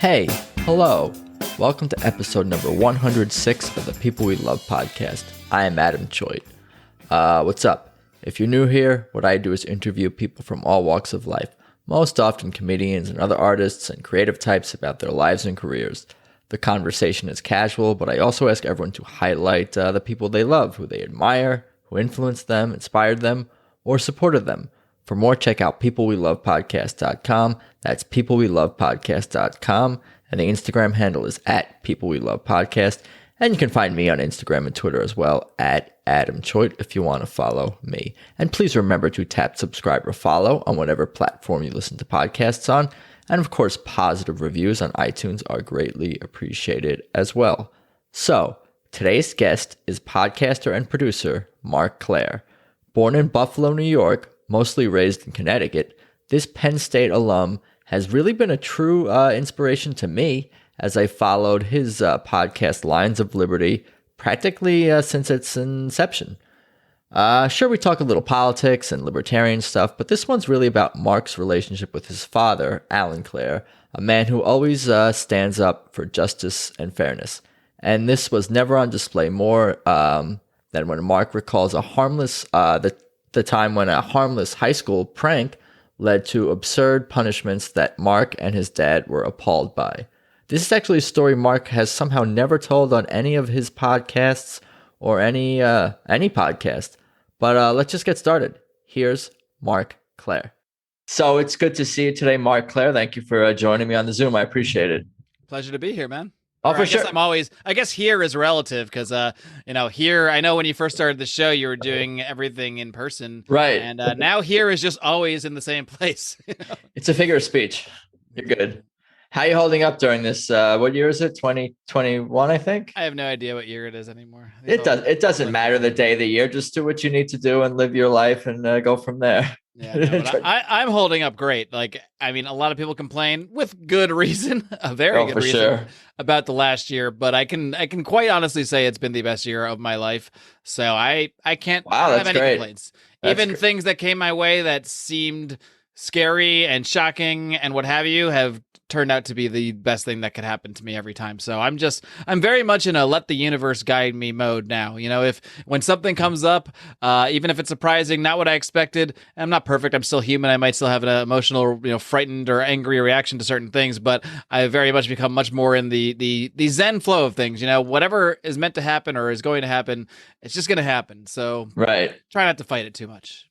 Hey, hello. Welcome to episode number 106 of the People We Love podcast. I am Adam Choit. What's up? If you're new here, what I do is interview people from all walks of life, most often comedians and other artists and creative types about their lives and careers. The conversation is casual, but I also ask everyone to highlight the people they love, who they admire, who influenced them, inspired them, or supported them. For more, check out peoplewelovepodcast.com. That's peoplewelovepodcast.com. And the Instagram handle is at peoplewelovepodcast. And you can find me on Instagram and Twitter as well, at Adam Choit, if you want to follow me. And please remember to tap subscribe or follow on whatever platform you listen to podcasts on. And of course, positive reviews on iTunes are greatly appreciated as well. So, today's guest is podcaster and producer Marc Clair. Born in Buffalo, New York, mostly raised in Connecticut, this Penn State alum has really been a true inspiration to me as I followed his podcast Lines of Liberty practically since its inception. Sure, we talk a little politics and libertarian stuff, but this one's really about Marc's relationship with his father, Alan Clair, a man who always stands up for justice and fairness. And this was never on display more than when Marc recalls the time when a harmless high school prank led to absurd punishments that Marc and his dad were appalled by. This is actually a story Marc has somehow never told on any of his podcasts or any podcast. But let's just get started. Here's Marc Clair. So it's good to see you today, Marc Clair. Thank you for joining me on the Zoom. I appreciate it. Pleasure to be here, man. Oh, for sure. I guess here is relative because, here, I know when you first started the show, you were doing everything in person. Right. And now here is just always in the same place. It's a figure of speech. You're good. How are you holding up during this? What year is it? 2021, I think? I have no idea what year it is anymore. It doesn't matter the day of the year. Just do what you need to do and live your life and go from there. Yeah, no, I'm holding up great. Like, I mean, a lot of people complain with good reason, a very good reason sure. about the last year, but I can quite honestly say it's been the best year of my life. So I can't have any complaints. Even things that came my way that seemed scary and shocking and what have you have turned out to be the best thing that could happen to me every time. So I'm very much in a let the universe guide me mode now. You know, when something comes up, even if it's surprising, not what I expected, I'm not perfect. I'm still human. I might still have an emotional, frightened or angry reaction to certain things, but I very much become much more in the Zen flow of things. You know, whatever is meant to happen or is going to happen, it's just going to happen. So right. Try not to fight it too much.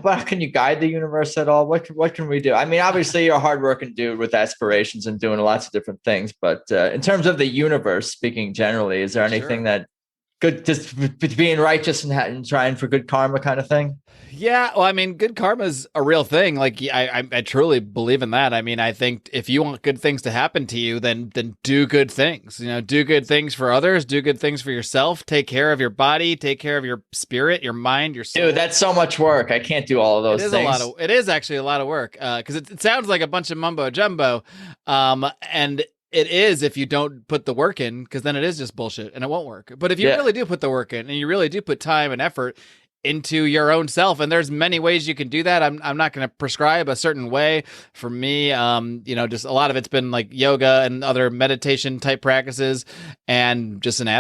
But can you guide the universe at all? What can we do? I mean, obviously you're a hardworking dude with aspirations and doing lots of different things. But in terms of the universe, speaking generally, is there anything that good, just being righteous and trying for good karma kind of thing? Yeah, well, I mean, good karma is a real thing. Like, I truly believe in that. I mean, I think if you want good things to happen to you, then do good things. You know, do good things for others, do good things for yourself, take care of your body, take care of your spirit, your mind, your soul. Dude, that's so much work. I can't do all of those things. It is actually a lot of work because it sounds like a bunch of mumbo jumbo. And it is if you don't put the work in, because then it is just bullshit and it won't work. But if you really do put the work in and you really do put time and effort into your own self, and there's many ways you can do that. I'm not going to prescribe a certain way. For me, just a lot of it's been like yoga and other meditation type practices, and just my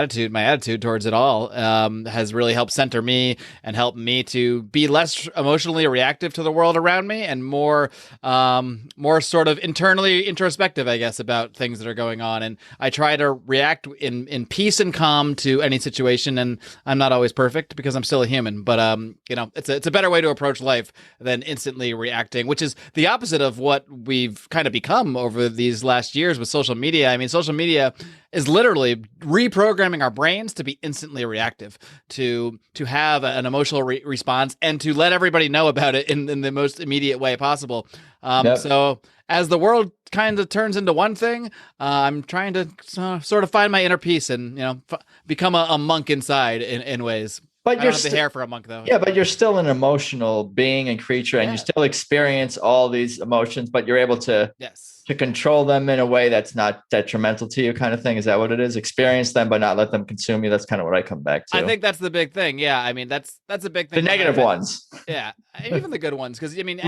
attitude towards it all has really helped center me and help me to be less emotionally reactive to the world around me and more sort of internally introspective, I guess, about things that are going on. And I try to react in peace and calm to any situation. And I'm not always perfect because I'm still a human, but it's a better way to approach life than instantly reacting, which is the opposite of what we've kind of become over these last years with social media. I mean, social media is literally reprogramming our brains to be instantly reactive, to have an emotional response and to let everybody know about it in the most immediate way possible. So as the world kind of turns into one thing, I'm trying to sort of find my inner peace and, become a monk inside in ways. But you're the hair for a monk, though. Yeah, but you're still an emotional being and creature, and you still experience all these emotions, but you're able to control them in a way that's not detrimental to you, kind of thing. Is that what it is? Experience them, but not let them consume you. That's kind of what I come back to. I think that's the big thing. Yeah, I mean, that's a big thing. The negative ones. Yeah, even the good ones, because I mean,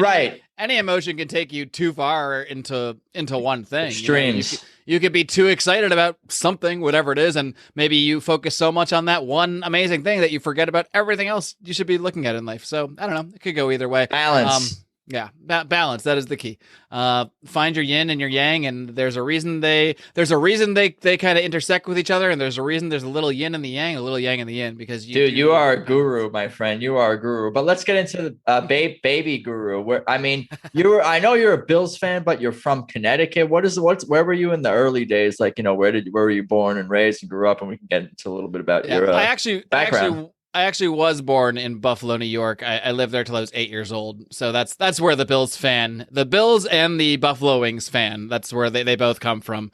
any emotion can take you too far into one thing. Extremes. You could be too excited about something, whatever it is, and maybe you focus so much on that one amazing thing that you forget about everything else you should be looking at in life. So I don't know. It could go either way. Balance. Yeah, balance. That is the key. Find your yin and your yang, and there's a reason they kind of intersect with each other, and there's a reason there's a little yin in the yang, a little yang in the yin, because you are a guru, my friend. You are a guru. But let's get into the baby guru. I know you're a Bills fan, but you're from Connecticut. Where were you in the early days? Like, where were you born and raised and grew up? And we can get into a little bit about your background. I actually was born in Buffalo, New York. I lived there till I was 8 years old. So that's where the Bills and the Buffalo Wings fan, that's where they both come from,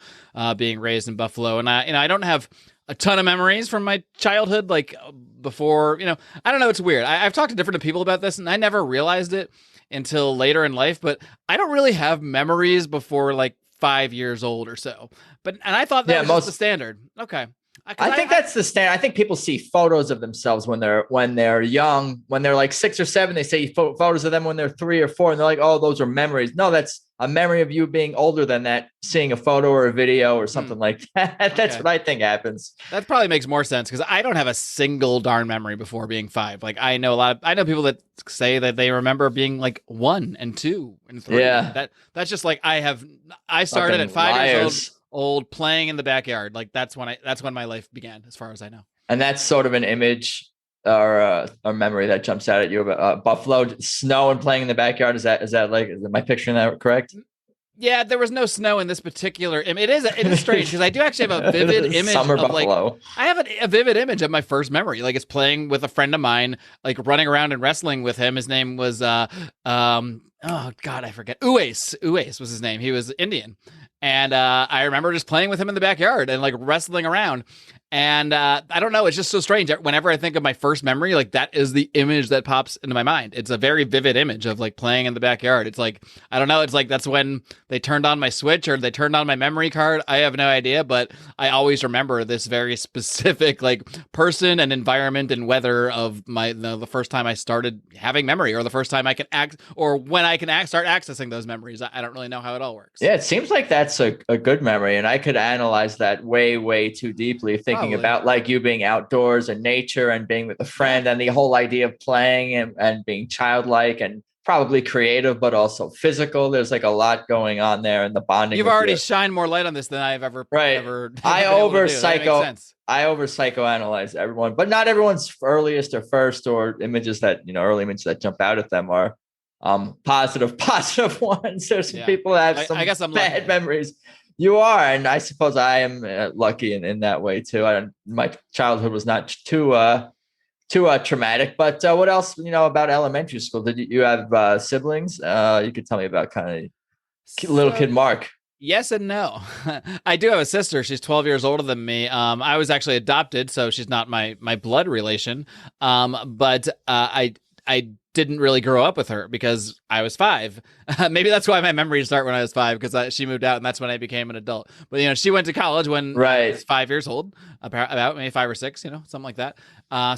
being raised in Buffalo. And I don't have a ton of memories from my childhood, like before, I don't know. It's weird. I've talked to different people about this, and I never realized it until later in life, but I don't really have memories before like 5 years old or so. And I thought that was just the standard. Okay. I think that's the standard. I think people see photos of themselves when they're young, when they're like 6 or 7. They see photos of them when they're 3 or 4, and they're like, "Oh, those are memories." No, that's a memory of you being older than that, seeing a photo or a video or something like that. That's what I think happens. That probably makes more sense, because I don't have a single darn memory before being 5. Like I know people that say that they remember being like 1 and 2 and 3. Yeah, that's just like I started at 5 years old playing in the backyard. Like that's when my life began, as far as I know. And that's sort of an image or a memory that jumps out at you about Buffalo, snow and playing in the backyard. Is my picturing that correct? Yeah, there was no snow in this particular image. It is strange, because I do actually have a vivid image Summer of Buffalo. I have a vivid image of my first memory. Like, it's playing with a friend of mine, like running around and wrestling with him. His name was oh God, I forget. Uwais was his name. He was Indian. And I remember just playing with him in the backyard and like wrestling around. And I don't know, it's just so strange. Whenever I think of my first memory, like that is the image that pops into my mind. It's a very vivid image of like playing in the backyard. It's like, I don't know, it's like that's when they turned on my switch or they turned on my memory card. I have no idea, but I always remember this very specific like person and environment and weather of the first time I started having memory, or the first time I can when I can start accessing those memories. I don't really know how it all works. Yeah, it seems like that's a good memory, and I could analyze that way, way too deeply, thinking about like you being outdoors and nature and being with a friend, and the whole idea of playing and being childlike and probably creative, but also physical. There's like a lot going on there, and the bonding. You've already shined more light on this than I've ever. I over psychoanalyze everyone, but not everyone's earliest or first or images that, early images that jump out at them are positive ones. There's some people that have some bad memories. You are, and I suppose I am lucky in that way too. My childhood was not too traumatic. But what else, about elementary school? Did you have siblings? You could tell me about kind of little kid Mark. Yes and no. I do have a sister. She's 12 years older than me. I was actually adopted, so she's not my blood relation. But I didn't really grow up with her because I was 5. Maybe that's why my memories start when I was 5, because she moved out and that's when I became an adult. But, she went to college when I was 5 years old, about maybe 5 or 6, something like that.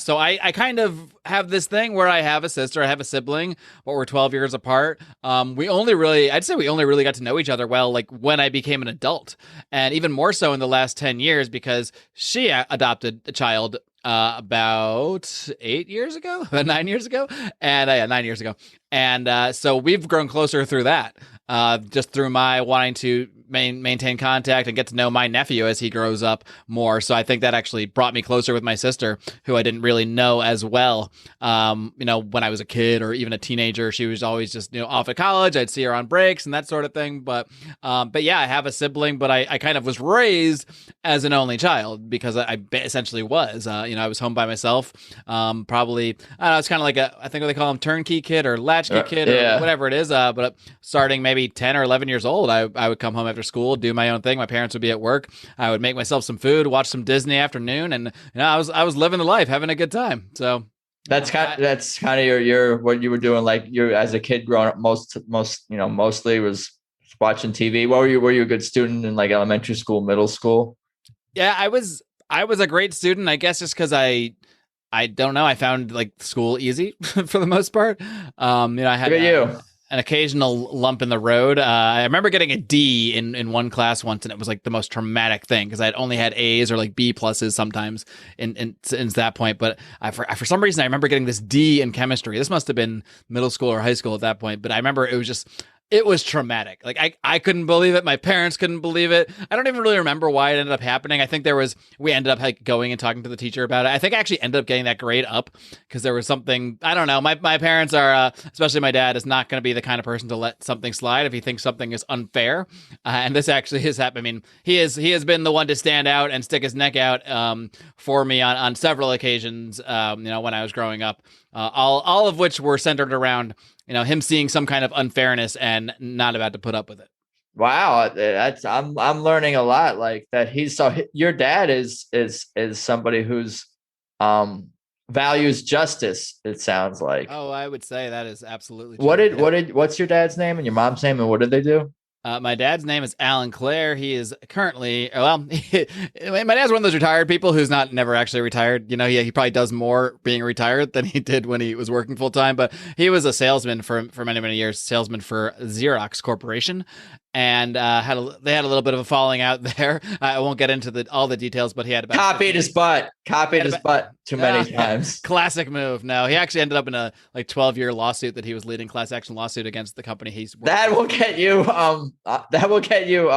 So I kind of have this thing where I have a sister, I have a sibling, but we're 12 years apart. I'd say we only really got to know each other well, like when I became an adult, and even more so in the last 10 years, because she adopted a child about 8 years ago, about 9 years ago. And 9 years ago. And so we've grown closer through that, just through my wanting to maintain contact and get to know my nephew as he grows up more. So I think that actually brought me closer with my sister, who I didn't really know as well. When I was a kid or even a teenager, she was always just, off at college. I'd see her on breaks and that sort of thing. But yeah, I have a sibling, but I kind of was raised as an only child because I essentially was, I was home by myself. Probably, I don't know, it's kind of like I think what they call them, turnkey kid or latchkey kid or whatever it is. But starting maybe 10 or 11 years old, I would come home after school, do my own thing. My parents would be at work. I would make myself some food, watch some Disney afternoon, and I was living the life, having a good time. So that's kind of your what you were doing, like you as a kid growing up. Mostly was watching TV. Were you a good student in like elementary school, middle school? Yeah, I was a great student, I guess, just because I don't know. I found like school easy for the most part. I had. Look at you. an occasional lump in the road. I remember getting a D in one class once, and it was like the most traumatic thing because I'd only had A's or like B pluses sometimes since that point. But for some reason, I remember getting this D in chemistry. This must have been middle school or high school at that point. But I remember it was traumatic. Like I couldn't believe it. My parents couldn't believe it. I don't even really remember why it ended up happening. I think we ended up like going and talking to the teacher about it. I think I actually ended up getting that grade up because there was something, I don't know. My parents are, especially my dad, is not going to be the kind of person to let something slide if he thinks something is unfair. And this actually has happened. I mean, he has been the one to stand out and stick his neck out for me on several occasions, when I was growing up, all of which were centered around him seeing some kind of unfairness and not about to put up with it. Wow, I'm learning a lot. Like that, your dad is somebody who's values justice. It sounds like. Oh, I would say that is absolutely true. What's your dad's name and your mom's name, and what did they do? My dad's name is Alan Clair. He is currently, my dad's one of those retired people who's never actually retired. He probably does more being retired than he did when he was working full time. But he was a salesman for many, many years, salesman for Xerox Corporation. And they had a little bit of a falling out there. I won't get into all the details, but he had about copied his butt too many times. Classic move. No, he actually ended up in a 12-year lawsuit that he was leading, class action lawsuit against the company he's working that will get you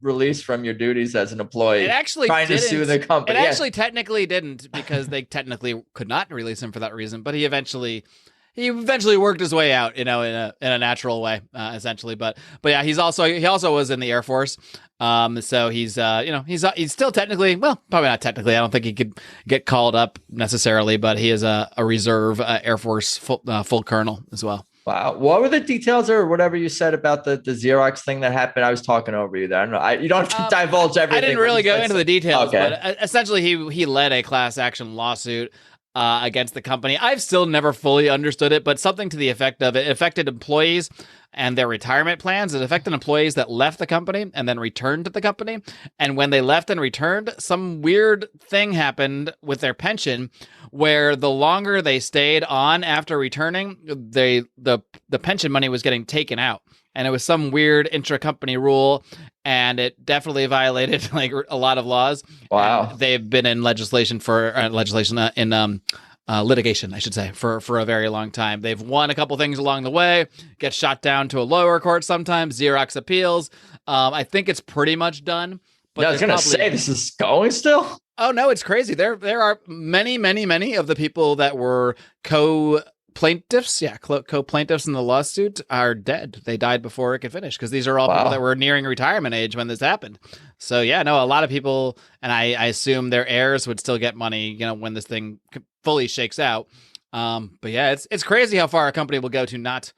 released from your duties as an employee. It actually trying to sue the company. It actually technically didn't because they technically could not release him for that reason. But he eventually worked his way out, in a natural way, essentially. But yeah, he also was in the Air Force. So he's still technically, well, probably not technically. I don't think he could get called up necessarily, but he is a reserve Air Force full colonel as well. Wow. What were the details or whatever you said about the Xerox thing that happened? I was talking over you there. I don't know. You don't have to divulge everything. I didn't really go into the details, okay. But essentially he led a class action lawsuit against the company. I've still never fully understood it, but something to the effect of it affected employees and their retirement plans. It affected employees that left the company and then returned to the company. And when they left and returned, some weird thing happened with their pension where the longer they stayed on after returning, the pension money was getting taken out. And it was some weird intra-company rule, and it definitely violated a lot of laws. Wow. And they've been in litigation, I should say, for a very long time. They've won a couple things along the way, get shot down to a lower court sometimes, Xerox appeals. I think it's pretty much done. But I was going to say, this is going still? Oh, no, it's crazy. There are many, many, many of the people that were co-plaintiffs in the lawsuit are dead. They died before it could finish because these are all people that were nearing retirement age when this happened. So yeah, no, a lot of people, and I assume their heirs would still get money, when this thing fully shakes out. But yeah, it's crazy how far a company will go to not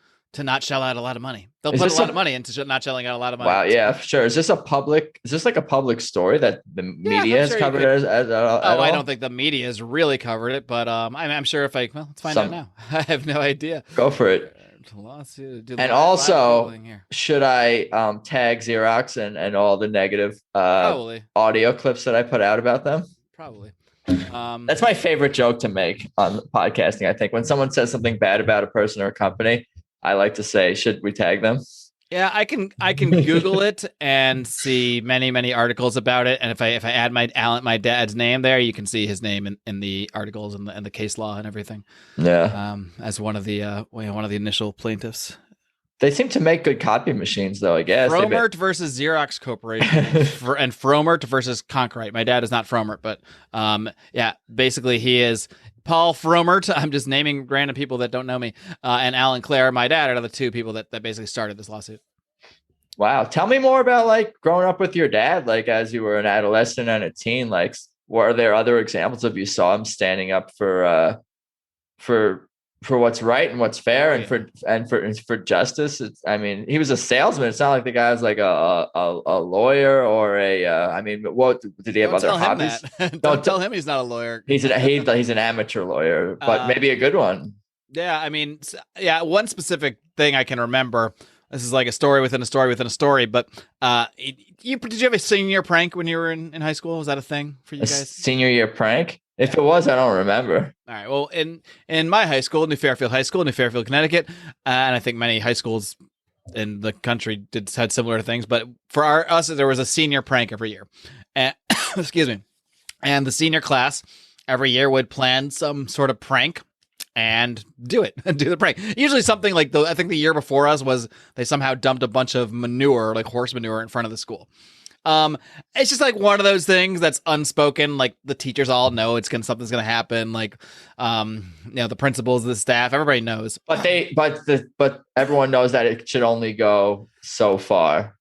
shell out a lot of money. They'll put a lot of money into not shelling out a lot of money. Wow, yeah, for sure. Is this like a public story that the media has covered at all? I don't think the media has really covered it, but I'm sure let's find out now. I have no idea. Go for it. Lawsuit. And also, should I tag Xerox and all the negative audio clips that I put out about them? Probably. That's my favorite joke to make on podcasting. I think when someone says something bad about a person or a company, I like to say, should we tag them? Yeah, I can Google it and see many, many articles about it. And if I add my dad's name there, you can see his name in the articles and the case law and everything. Yeah. As one of the initial plaintiffs. They seem to make good copy machines, though, I guess. Fromert versus Xerox Corporation and Fromert versus Conkrite. My dad is not Fromert, but basically he is Paul Fromert. I'm just naming random people that don't know me. And Alan Clair, my dad, are the two people that basically started this lawsuit. Wow. Tell me more about growing up with your dad, as you were an adolescent and a teen. Were there other examples of you saw him standing up for what's right and what's fair and for justice? He was a salesman. It's not like the guy was a lawyer or what did he have other hobbies? Don't tell him he's not a lawyer. He's an amateur lawyer, but maybe a good one. Yeah, one specific thing I can remember This is like a story within a story within a story. But did you have a senior prank when you were in high school? Was that a thing for you guys? Senior year prank? If it was, I don't remember. All right. Well, in my high school, New Fairfield High School, New Fairfield, Connecticut, and I think many high schools in the country had similar things. But for us, there was a senior prank every year. And, excuse me. And the senior class every year would plan some sort of prank and do the prank. Usually something like I think the year before us was they somehow dumped a bunch of manure, like horse manure, in front of the school. It's just like one of those things that's unspoken. Like the teachers all know something's gonna happen. Like, the principals, the staff, everybody knows. But everyone knows that it should only go so far.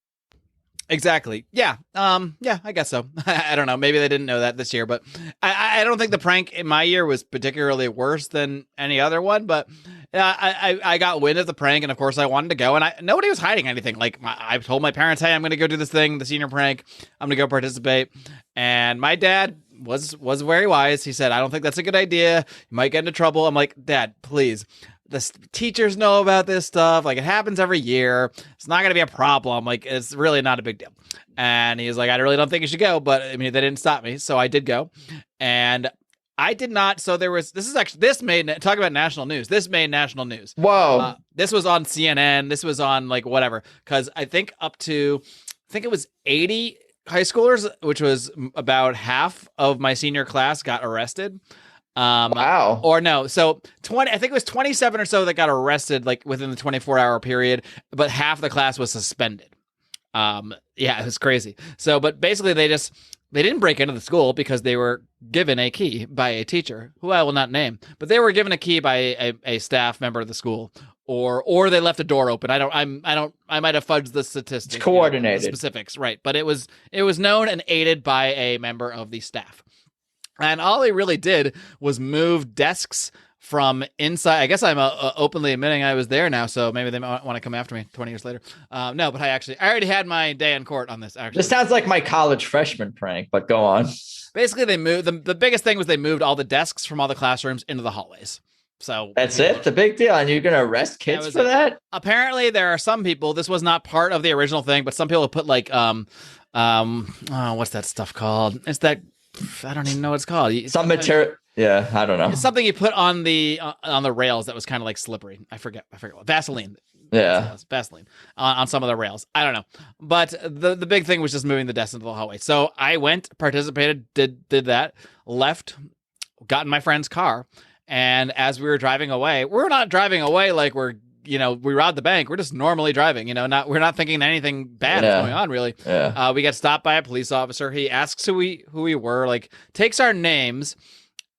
Exactly. Yeah. I guess so. I don't know. Maybe they didn't know that this year, but I don't think the prank in my year was particularly worse than any other one. But I got wind of the prank, and of course I wanted to go, and nobody was hiding anything. Like I told my parents, "Hey, I'm going to go do this thing, the senior prank. I'm going to go participate." And my dad was very wise. He said, "I don't think that's a good idea. You might get into trouble." I'm like, "Dad, please. The teachers know about this stuff. Like, it happens every year. It's not going to be a problem. Like, it's really not a big deal." And he was like, "I really don't think you should go." But I mean, they didn't stop me. So I did go, and I did not. So this made, talk about national news. This made national news. Whoa. This was on CNN. This was on like whatever. Cause I think it was 80 high schoolers, which was about half of my senior class, got arrested. Wow. Or no. So I think it was 27 or so that got arrested like within the 24-hour period, but half the class was suspended. It was crazy. So, but basically they didn't break into the school because they were given a key by a teacher who I will not name, but they were given a key by a staff member of the school, or they left a door open. I might have fudged the statistics. It's coordinated. The specifics, right. But it was known and aided by a member of the staff. And all he really did was move desks from inside. I guess I'm openly admitting I was there now, so maybe they might want to come after me 20 years later. No, but I already had my day in court on this, actually. This sounds like my college freshman prank, but go on. Basically, they moved, the biggest thing was they moved all the desks from all the classrooms into the hallways. So that's it? The big deal? And you're going to arrest kids for that? Apparently, there are some people, this was not part of the original thing, but some people put like, what's that stuff called? It's that, I don't even know what it's called. Some material. Yeah, I don't know. It's something you put on the rails that was kind of like slippery. I forget what. Vaseline. Yeah. Vaseline on some of the rails. I don't know. But the big thing was just moving the desk into the hallway. So I went, participated, did that, left, got in my friend's car. And as we were driving away, we're not driving away like we robbed the bank. We're just normally driving, we're not thinking anything bad is going on, really. Yeah. We got stopped by a police officer. He asks who we were, like takes our names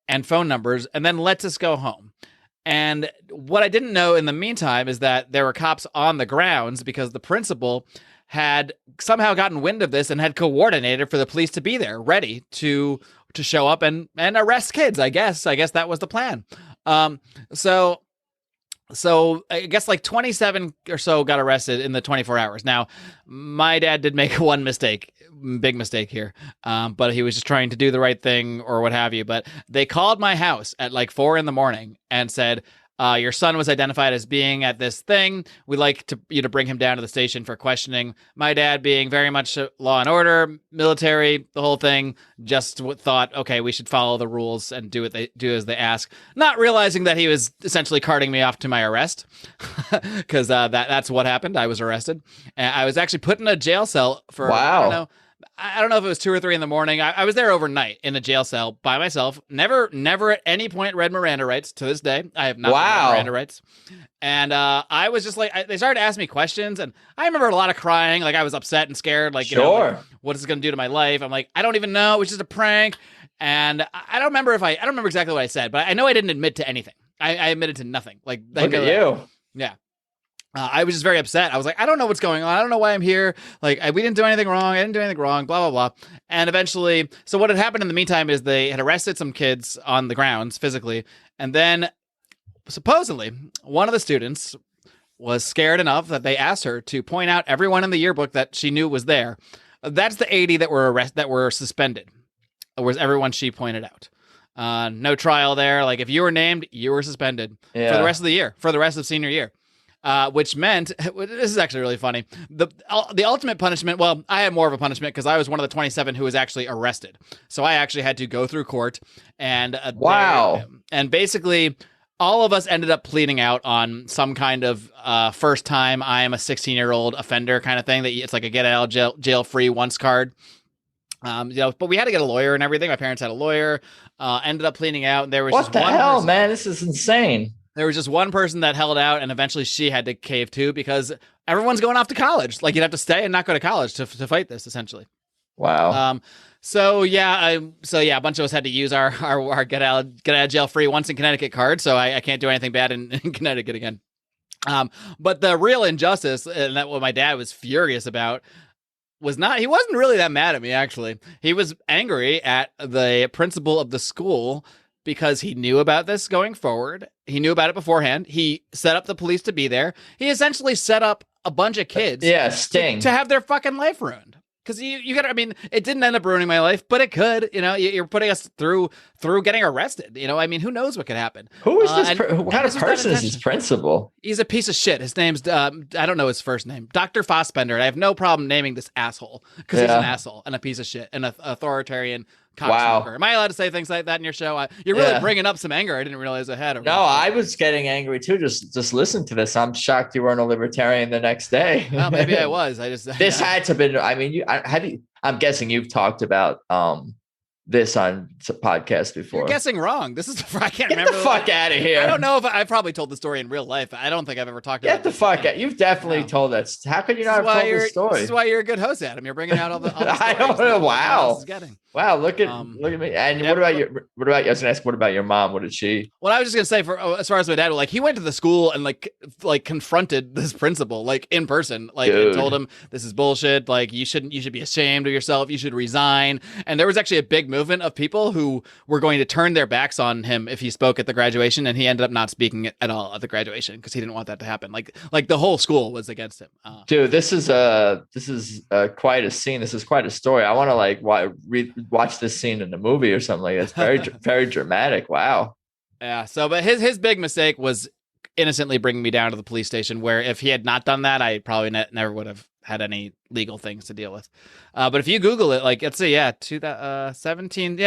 and phone numbers, and then lets us go home. And what I didn't know in the meantime is that there were cops on the grounds because the principal had somehow gotten wind of this and had coordinated for the police to be there, ready to show up and arrest kids. I guess that was the plan. So I guess like 27 or so got arrested in the 24 hours. Now, my dad did make one big mistake here, but he was just trying to do the right thing or what have you. But they called my house at like 4 a.m. and said, your son was identified as being at this thing. We'd like you to bring him down to the station for questioning. My dad, being very much law and order, military, the whole thing, just thought, okay, we should follow the rules and do as they ask. Not realizing that he was essentially carting me off to my arrest, because that's what happened. I was arrested. And I was actually put in a jail cell for, wow. I don't know if it was 2 or 3 in the morning. I was there overnight in a jail cell by myself. Never at any point read Miranda rights to this day. I have not read Miranda rights. And I was just like, they started asking me questions, and I remember a lot of crying. Like I was upset and scared. Like, sure. What is it going to do to my life? I'm like, I don't even know. It was just a prank. And I don't remember exactly what I said, but I know I didn't admit to anything. I admitted to nothing. Like, look at you. Yeah. I was just very upset. I was like, I don't know what's going on. I don't know why I'm here. Like, we didn't do anything wrong. I didn't do anything wrong, blah, blah, blah. And eventually, so what had happened in the meantime is they had arrested some kids on the grounds physically. And then supposedly one of the students was scared enough that they asked her to point out everyone in the yearbook that she knew was there. That's the 80 that were suspended. It was everyone she pointed out. No trial there. Like if you were named, you were suspended for the rest of the year, for the rest of senior year. which meant this is actually really funny. The ultimate punishment. Well, I had more of a punishment because I was one of the 27 who was actually arrested. So I actually had to go through court, and wow. And basically, all of us ended up pleading out on some kind of first time I am a 16-year-old offender kind of thing. That it's like a get out of jail free once card. But we had to get a lawyer and everything. My parents had a lawyer. Ended up pleading out. And there was what the hell, man? This is insane. There was just one person that held out, and eventually she had to cave too because everyone's going off to college. Like, you'd have to stay and not go to college to fight this, essentially. Wow. So a bunch of us had to use our get out of jail free once in Connecticut card. So I can't do anything bad in Connecticut again. But the real injustice, and that what my dad was furious about, he wasn't really that mad at me, actually. He was angry at the principal of the school because he knew about this going forward. He knew about it beforehand. He set up the police to be there. He essentially set up a bunch of kids to have their fucking life ruined. Because you got to, I mean, it didn't end up ruining my life, but it could. You know, you're putting us through getting arrested. You know, I mean, who knows what could happen? Who is this? What kind of person is this principal? He's a piece of shit. His name's, I don't know his first name, Dr. Fossbender. I have no problem naming this asshole because he's an asshole and a piece of shit and an authoritarian cocksmoker. Wow. Am I allowed to say things like that in your show? You're really bringing up some anger I didn't realize I had. No, I was getting angry too. Just listen to this. I'm shocked you weren't a libertarian the next day. Well, maybe I was. This had to have been. I mean, I'm guessing you've talked about this on podcast before. You're guessing wrong. This is I can't Get remember. Get the fuck out of here. I don't know if I probably told the story in real life. I don't think I've ever talked about it. Get the fuck out. You've definitely told that. How could you not have told this story? This is why you're a good host, Adam. You're bringing out all the I don't know. Wow. Wow, look at me. And what about I was gonna ask, what about your mom? What did she? Well, I was just gonna say, as far as my dad, like, he went to the school and like confronted this principal, like, in person, like, and told him this is bullshit. Like, you should be ashamed of yourself. You should resign. And there was actually a big movement of people who were going to turn their backs on him if he spoke at the graduation, and he ended up not speaking at all at the graduation because he didn't want that to happen. Like the whole school was against him. Dude, this is quite a scene. This is quite a story. I want to watch this scene in the movie or something like that. It's very very dramatic. Wow. Yeah. So, but his big mistake was innocently bringing me down to the police station, where if he had not done that, I probably never would have had any legal things to deal with. But if you Google it, like, let's see, 2017,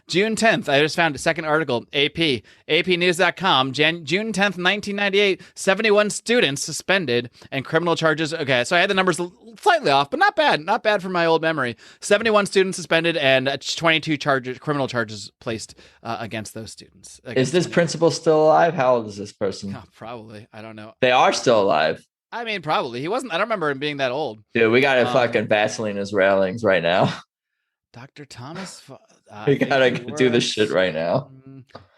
June 10th, I just found a second article, APnews.com, June 10th, 1998, 71 students suspended and criminal charges. Okay, so I had the numbers slightly off, but not bad for my old memory. 71 students suspended and 22 criminal charges placed against those students. Is this principal still alive? How old is this person? Oh, probably. I don't know. They are still alive. I mean, probably. He wasn't. I don't remember him being that old. Dude, we got to fucking Vaseline his railings right now. Dr. Thomas. We got to do this shit right now.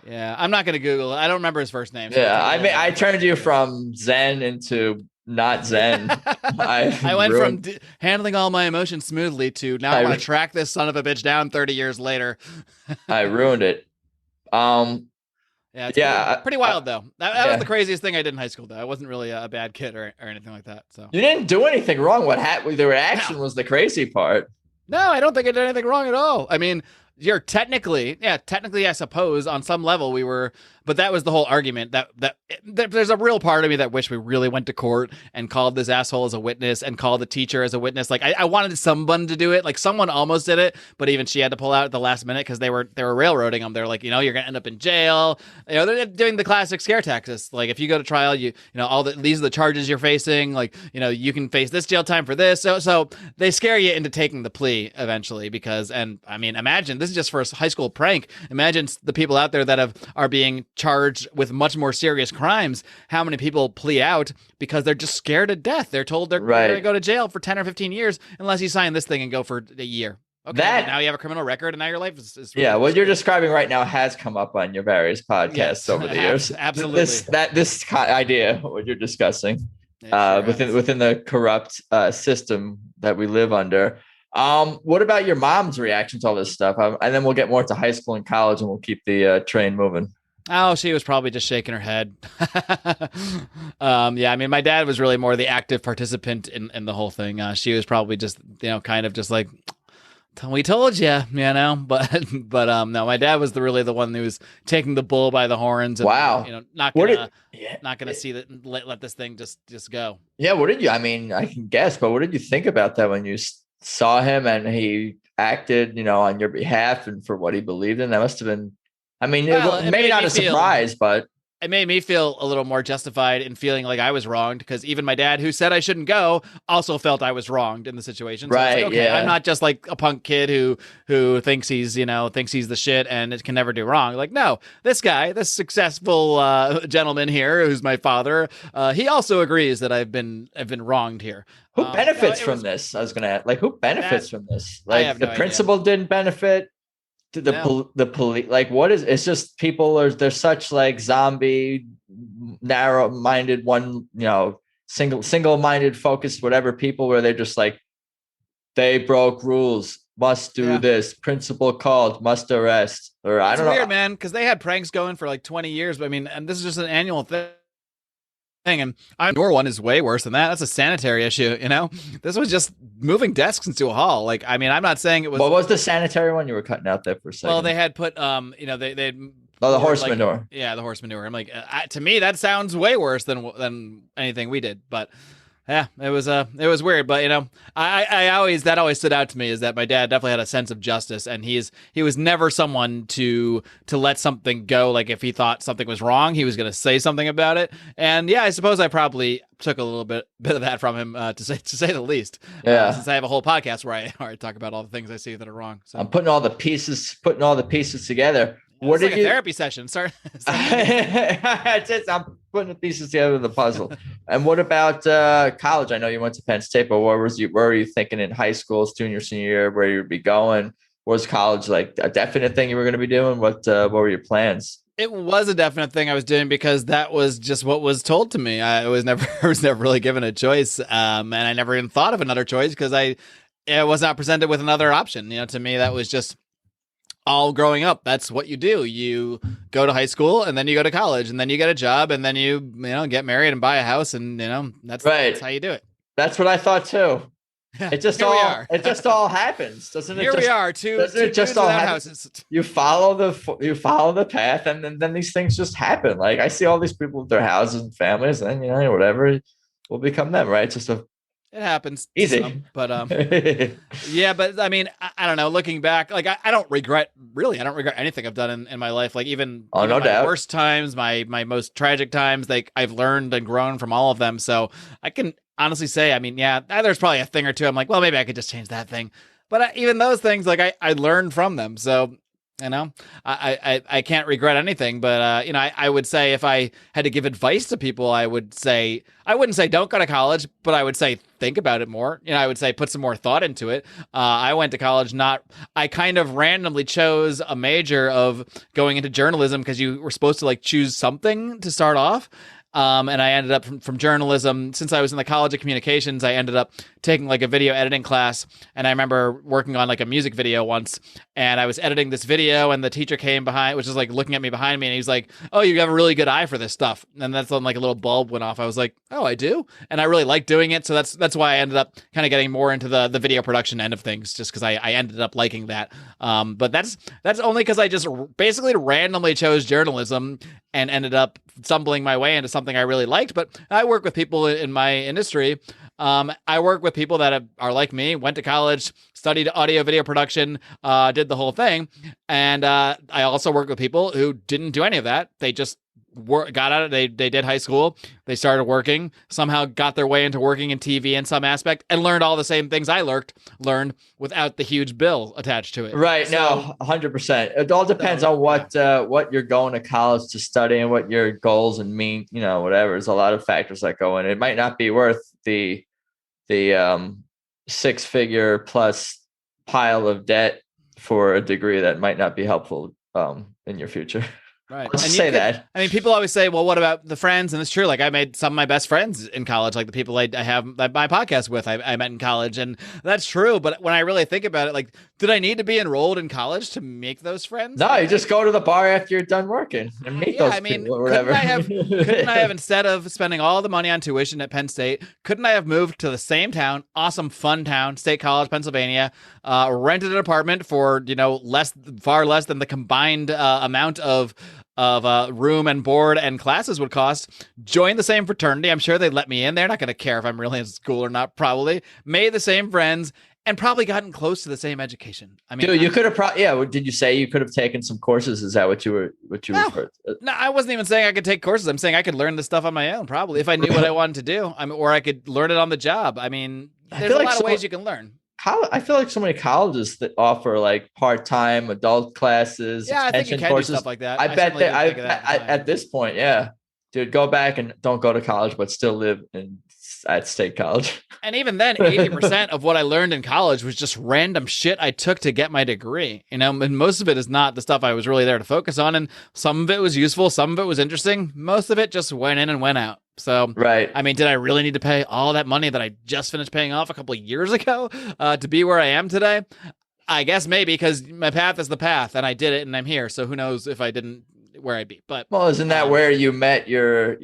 Yeah, I'm not going to Google it. I don't remember his first name. So I mean, I turned you from Zen into not Zen. I went from handling all my emotions smoothly to now I want to track this son of a bitch down 30 years later. I ruined it. Yeah, pretty wild though. That was the craziest thing I did in high school, though. I wasn't really a bad kid or anything like that. So you didn't do anything wrong. What happened? The reaction was the crazy part. No, I don't think I did anything wrong at all. I mean, you're technically, I suppose on some level we were, but that was the whole argument that there's a real part of me that wish we really went to court and called this asshole as a witness and called the teacher as a witness. Like, I wanted someone to do it. Like, someone almost did it, but even she had to pull out at the last minute because they were railroading them. They're like, you're going to end up in jail. They're doing the classic scare tactics. Like, if you go to trial, these are the charges you're facing. Like, you can face this jail time for this. So they scare you into taking the plea eventually because, and I mean, imagine this is just for a high school prank. Imagine the people out there that are being charged with much more serious crimes. How many people plea out because they're just scared to death? They're told they're going to go to jail for 10 or 15 years unless you sign this thing and go for a year. Okay, now you have a criminal record, and now your life is really what you're describing right now has come up on your various podcasts over the years. Absolutely, this idea, what you're discussing, within the corrupt system that we live under. What about your mom's reaction to all this stuff? And then we'll get more to high school and college, and we'll keep the train moving. Oh, she was probably just shaking her head. I mean, my dad was really more the active participant in the whole thing. She was probably just, kind of just like, We told you, no, my dad was really the one who was taking the bull by the horns and Wow. not What gonna did, yeah, not gonna see that let this thing just go. yeah, what did you, I mean, I can guess, but what did you think about that when you saw him and he acted, on your behalf and for what he believed in? That must have been, I mean, Well, it maybe made not me a feel surprise, but it made me feel a little more justified in feeling like I was wronged, because even my dad, who said I shouldn't go, also felt I was wronged in the situation. So it's like, right, okay, I'm yeah. not just like a punk kid who thinks he's thinks he's the shit and it can never do wrong. Like, no, this guy, this successful gentleman here, who's my father, he also agrees that I've been wronged here. Who No, benefits it from was this? I was gonna ask, like, who that. benefits from this? I Like, have the no idea. principal didn't benefit. No. The police, like, what is? It's just people are they're such like zombie, narrow-minded, one, single-minded, focused, whatever people where they're just like they broke rules, must do Yeah. this. Principal called, must arrest, or I It's don't know. weird, man, because they had pranks going for like 20 years. But I mean, and this is just an annual thing. And your one is way worse than that. That's a sanitary issue, This was just moving desks into a hall. Like, I mean, I'm not saying it was. What was the sanitary one? You were cutting out there for a second. Well, they had put, they the horse manure. Yeah, the horse manure. I'm like, to me, that sounds way worse than anything we did. But yeah, it was weird. But that always stood out to me, is that my dad definitely had a sense of justice, and he was never someone to let something go. Like, if he thought something was wrong, he was going to say something about it. And yeah, I suppose I probably took a little bit of that from him, to say the least. Yeah. Since I have a whole podcast where I talk about all the things I see that are wrong. So I'm putting all the pieces together. What did you? Therapy session. Sorry. I'm putting the pieces together of the puzzle. And what about college? I know you went to Penn State, but where were you thinking in high school, junior, senior year, where you'd be going? Was college like a definite thing you were going to be doing? What were your plans? It was a definite thing I was doing, because that was just what was told to me. I was never really given a choice, and I never even thought of another choice, because I was not presented with another option. To me, that was just all growing up. That's what you do. You go to high school, and then you go to college, and then you get a job, and then you get married and buy a house, and that's right. That's how you do it. That's what I thought too. It just all happens, doesn't it? Here we are, two just all houses. You follow the path, and then these things just happen. Like, I see all these people with their houses and families, and whatever will become them, right? It's just it happens easy, but yeah. But I mean, I don't know. Looking back, like, I don't regret anything I've done in my life. Like, even no my doubt, worst times, my most tragic times, like, I've learned and grown from all of them. So I can honestly say, I mean, yeah, there's probably a thing or two I'm like, well, maybe I could just change that thing. But even those things, like, I learned from them. So I can't regret anything. But I would say, if I had to give advice to people, I wouldn't say don't go to college, but I would say think about it more. I would say put some more thought into it. I went to college I kind of randomly chose a major of going into journalism, because you were supposed to like choose something to start off. And I ended up from journalism. Since I was in the College of Communications, I ended up taking like a video editing class. And I remember working on like a music video once, and I was editing this video, and the teacher came behind, which is like looking at me behind me, and he's like, "Oh, you have a really good eye for this stuff." And that's when like a little bulb went off. I was like, "Oh, I do," and I really like doing it. So that's why I ended up kind of getting more into the video production end of things, just because I ended up liking that. But that's only because I just basically randomly chose journalism and ended up stumbling my way into something I really liked. But I work with people in my industry. I work with people that are like me, went to college, studied audio video production, did the whole thing. And I also work with people who didn't do any of that. They just got out of it. They did high school. They started working, somehow got their way into working in TV in some aspect, and learned all the same things I learned without the huge bill attached to it. Right. So, no, 100%. It all depends on what you're going to college to study and what your goals and mean, whatever. There's a lot of factors that go in. It might not be worth the 6-figure plus pile of debt for a degree that might not be helpful in your future. Right. Let's And say that. I mean, people always say, well, what about the friends? And it's true. Like I made some of my best friends in college, like the people I have my podcast with, I met in college. And that's true. But when I really think about it, like, did I need to be enrolled in college to make those friends? No, you just go to the bar after you're done working and meet those people or whatever. Couldn't I have, instead of spending all the money on tuition at Penn State, couldn't I have moved to the same town, awesome, fun town, State College, Pennsylvania, rented an apartment for, far less than the combined amount of room and board and classes would cost, join the same fraternity. I'm sure they'd let me in. They're not going to care if I'm really in school or not, probably. Made the same friends and probably gotten close to the same education. I mean, dude, you could have did you say you could have taken some courses? Is that what you referred to? No, I wasn't even saying I could take courses. I'm saying I could learn this stuff on my own, probably, if I knew what I wanted to do. Or I could learn it on the job. I mean, there's a lot of ways you can learn. I feel like so many colleges that offer like part-time adult classes, extension courses, do stuff like that. I bet that at this point, yeah, dude, go back and don't go to college, but still live at State College. And even then, 80% of what I learned in college was just random shit I took to get my degree. And most of it is not the stuff I was really there to focus on. And some of it was useful, some of it was interesting. Most of it just went in and went out. So, right. I mean, did I really need to pay all that money that I just finished paying off a couple of years ago to be where I am today? I guess maybe, because my path is the path and I did it and I'm here. So who knows if I didn't, where I'd be. But isn't that where you met your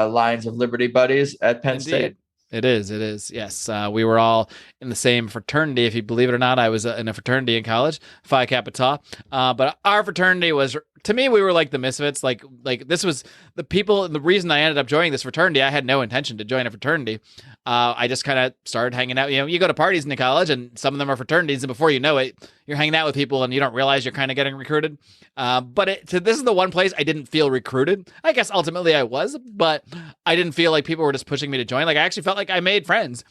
Lions of Liberty buddies at Penn State? It is. Yes. We were all in the same fraternity. If you believe it or not, I was in a fraternity in college, Phi Kappa Tau. But our fraternity was, to me, we were like the misfits. Like this was the people. The reason I ended up joining this fraternity, I had no intention to join a fraternity. I just kind of started hanging out. You go to parties in college and some of them are fraternities. And before you know it, you're hanging out with people and you don't realize you're kind of getting recruited. But this is the one place I didn't feel recruited. I guess ultimately I was, but I didn't feel like people were just pushing me to join. Like I actually felt like I made friends.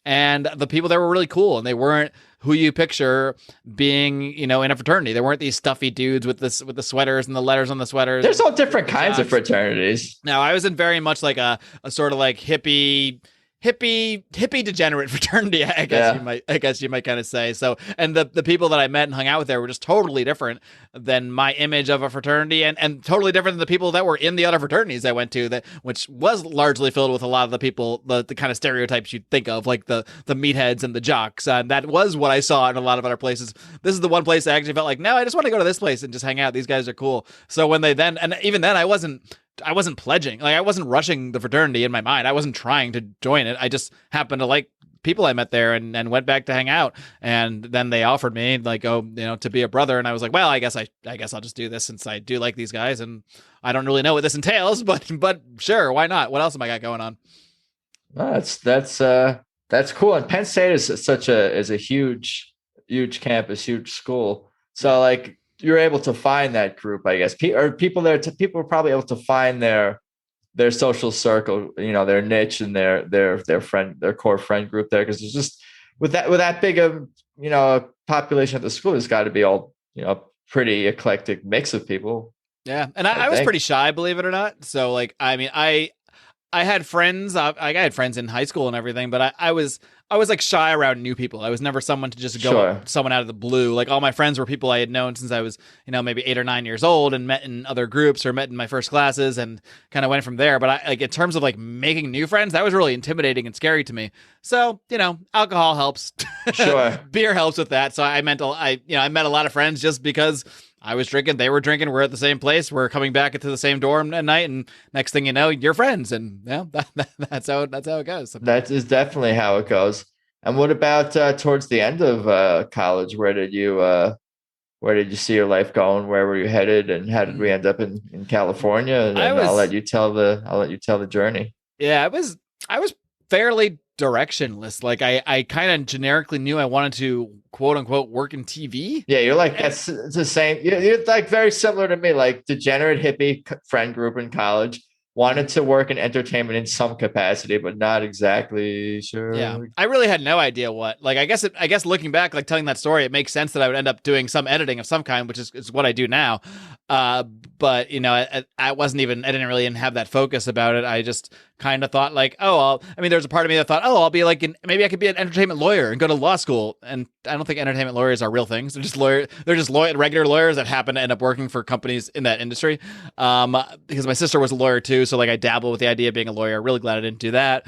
And the people there were really cool, and they weren't who you picture being, in a fraternity. There weren't these stuffy dudes with the sweaters and the letters on the sweaters. There's all different kinds of fraternities. No, I was in very much like a sort of like hippie degenerate fraternity, I guess you might kind of say. So, and the people that I met and hung out with there were just totally different than my image of a fraternity, and totally different than the people that were in the other fraternities I went to, which was largely filled with a lot of the people, the kind of stereotypes you'd think of, like the meatheads and the jocks. That was what I saw in a lot of other places. This is the one place I actually felt like, no, I just want to go to this place and just hang out. These guys are cool. So when even then I wasn't pledging. Like I wasn't rushing the fraternity in my mind. I wasn't trying to join it. I just happened to like people I met there and went back to hang out. And then they offered me to be a brother. And I was like, well, I guess I'll just do this since I do like these guys. And I don't really know what this entails, but sure. Why not? What else am I got going on? That's cool. And Penn State is a huge campus, huge school. So like, you're able to find that group, I guess, people were probably able to find their social circle, their niche and their core friend group there. Cause it's just with that big of, population at the school, there's got to be all, pretty eclectic mix of people. Yeah. And I was pretty shy, believe it or not. So like, I mean, I had friends, I had friends in high school and everything, but I was like shy around new people. I was never someone to just go up someone out of the blue. Like all my friends were people I had known since I was, maybe 8 or 9 years old, and met in other groups or met in my first classes and kind of went from there. But in terms of like making new friends, that was really intimidating and scary to me. So, alcohol helps. Sure. Beer helps with that. So I met a lot of friends just because I was drinking, they were drinking, we're at the same place, we're coming back into the same dorm at night, and next thing you know, you're friends, and that's how it goes. That is definitely how it goes. And what about towards the end of college? Where did you see your life going? Where were you headed, and how did we end up in California? And I'll let you tell the journey. Yeah, I was fairly directionless. Like I kind of generically knew I wanted to quote unquote work in TV. Yeah, you're like, that's the same. You're like very similar to me, like degenerate hippie friend group in college. wanted to work in entertainment in some capacity, but not exactly sure. Yeah, I really had no idea what. Like, I guess looking back, like telling that story, it makes sense that I would end up doing some editing of some kind, which is what I do now. But you know, I wasn't even. I didn't really even have that focus about it. I just kind of thought like, oh, I mean, there's a part of me that thought, oh, I'll be like, maybe I could be an entertainment lawyer and go to law school. And I don't think entertainment lawyers are real things. They're just regular lawyers that happen to end up working for companies in that industry. Because my sister was a lawyer too, so like I dabbled with the idea of being a lawyer. Really glad I didn't do that.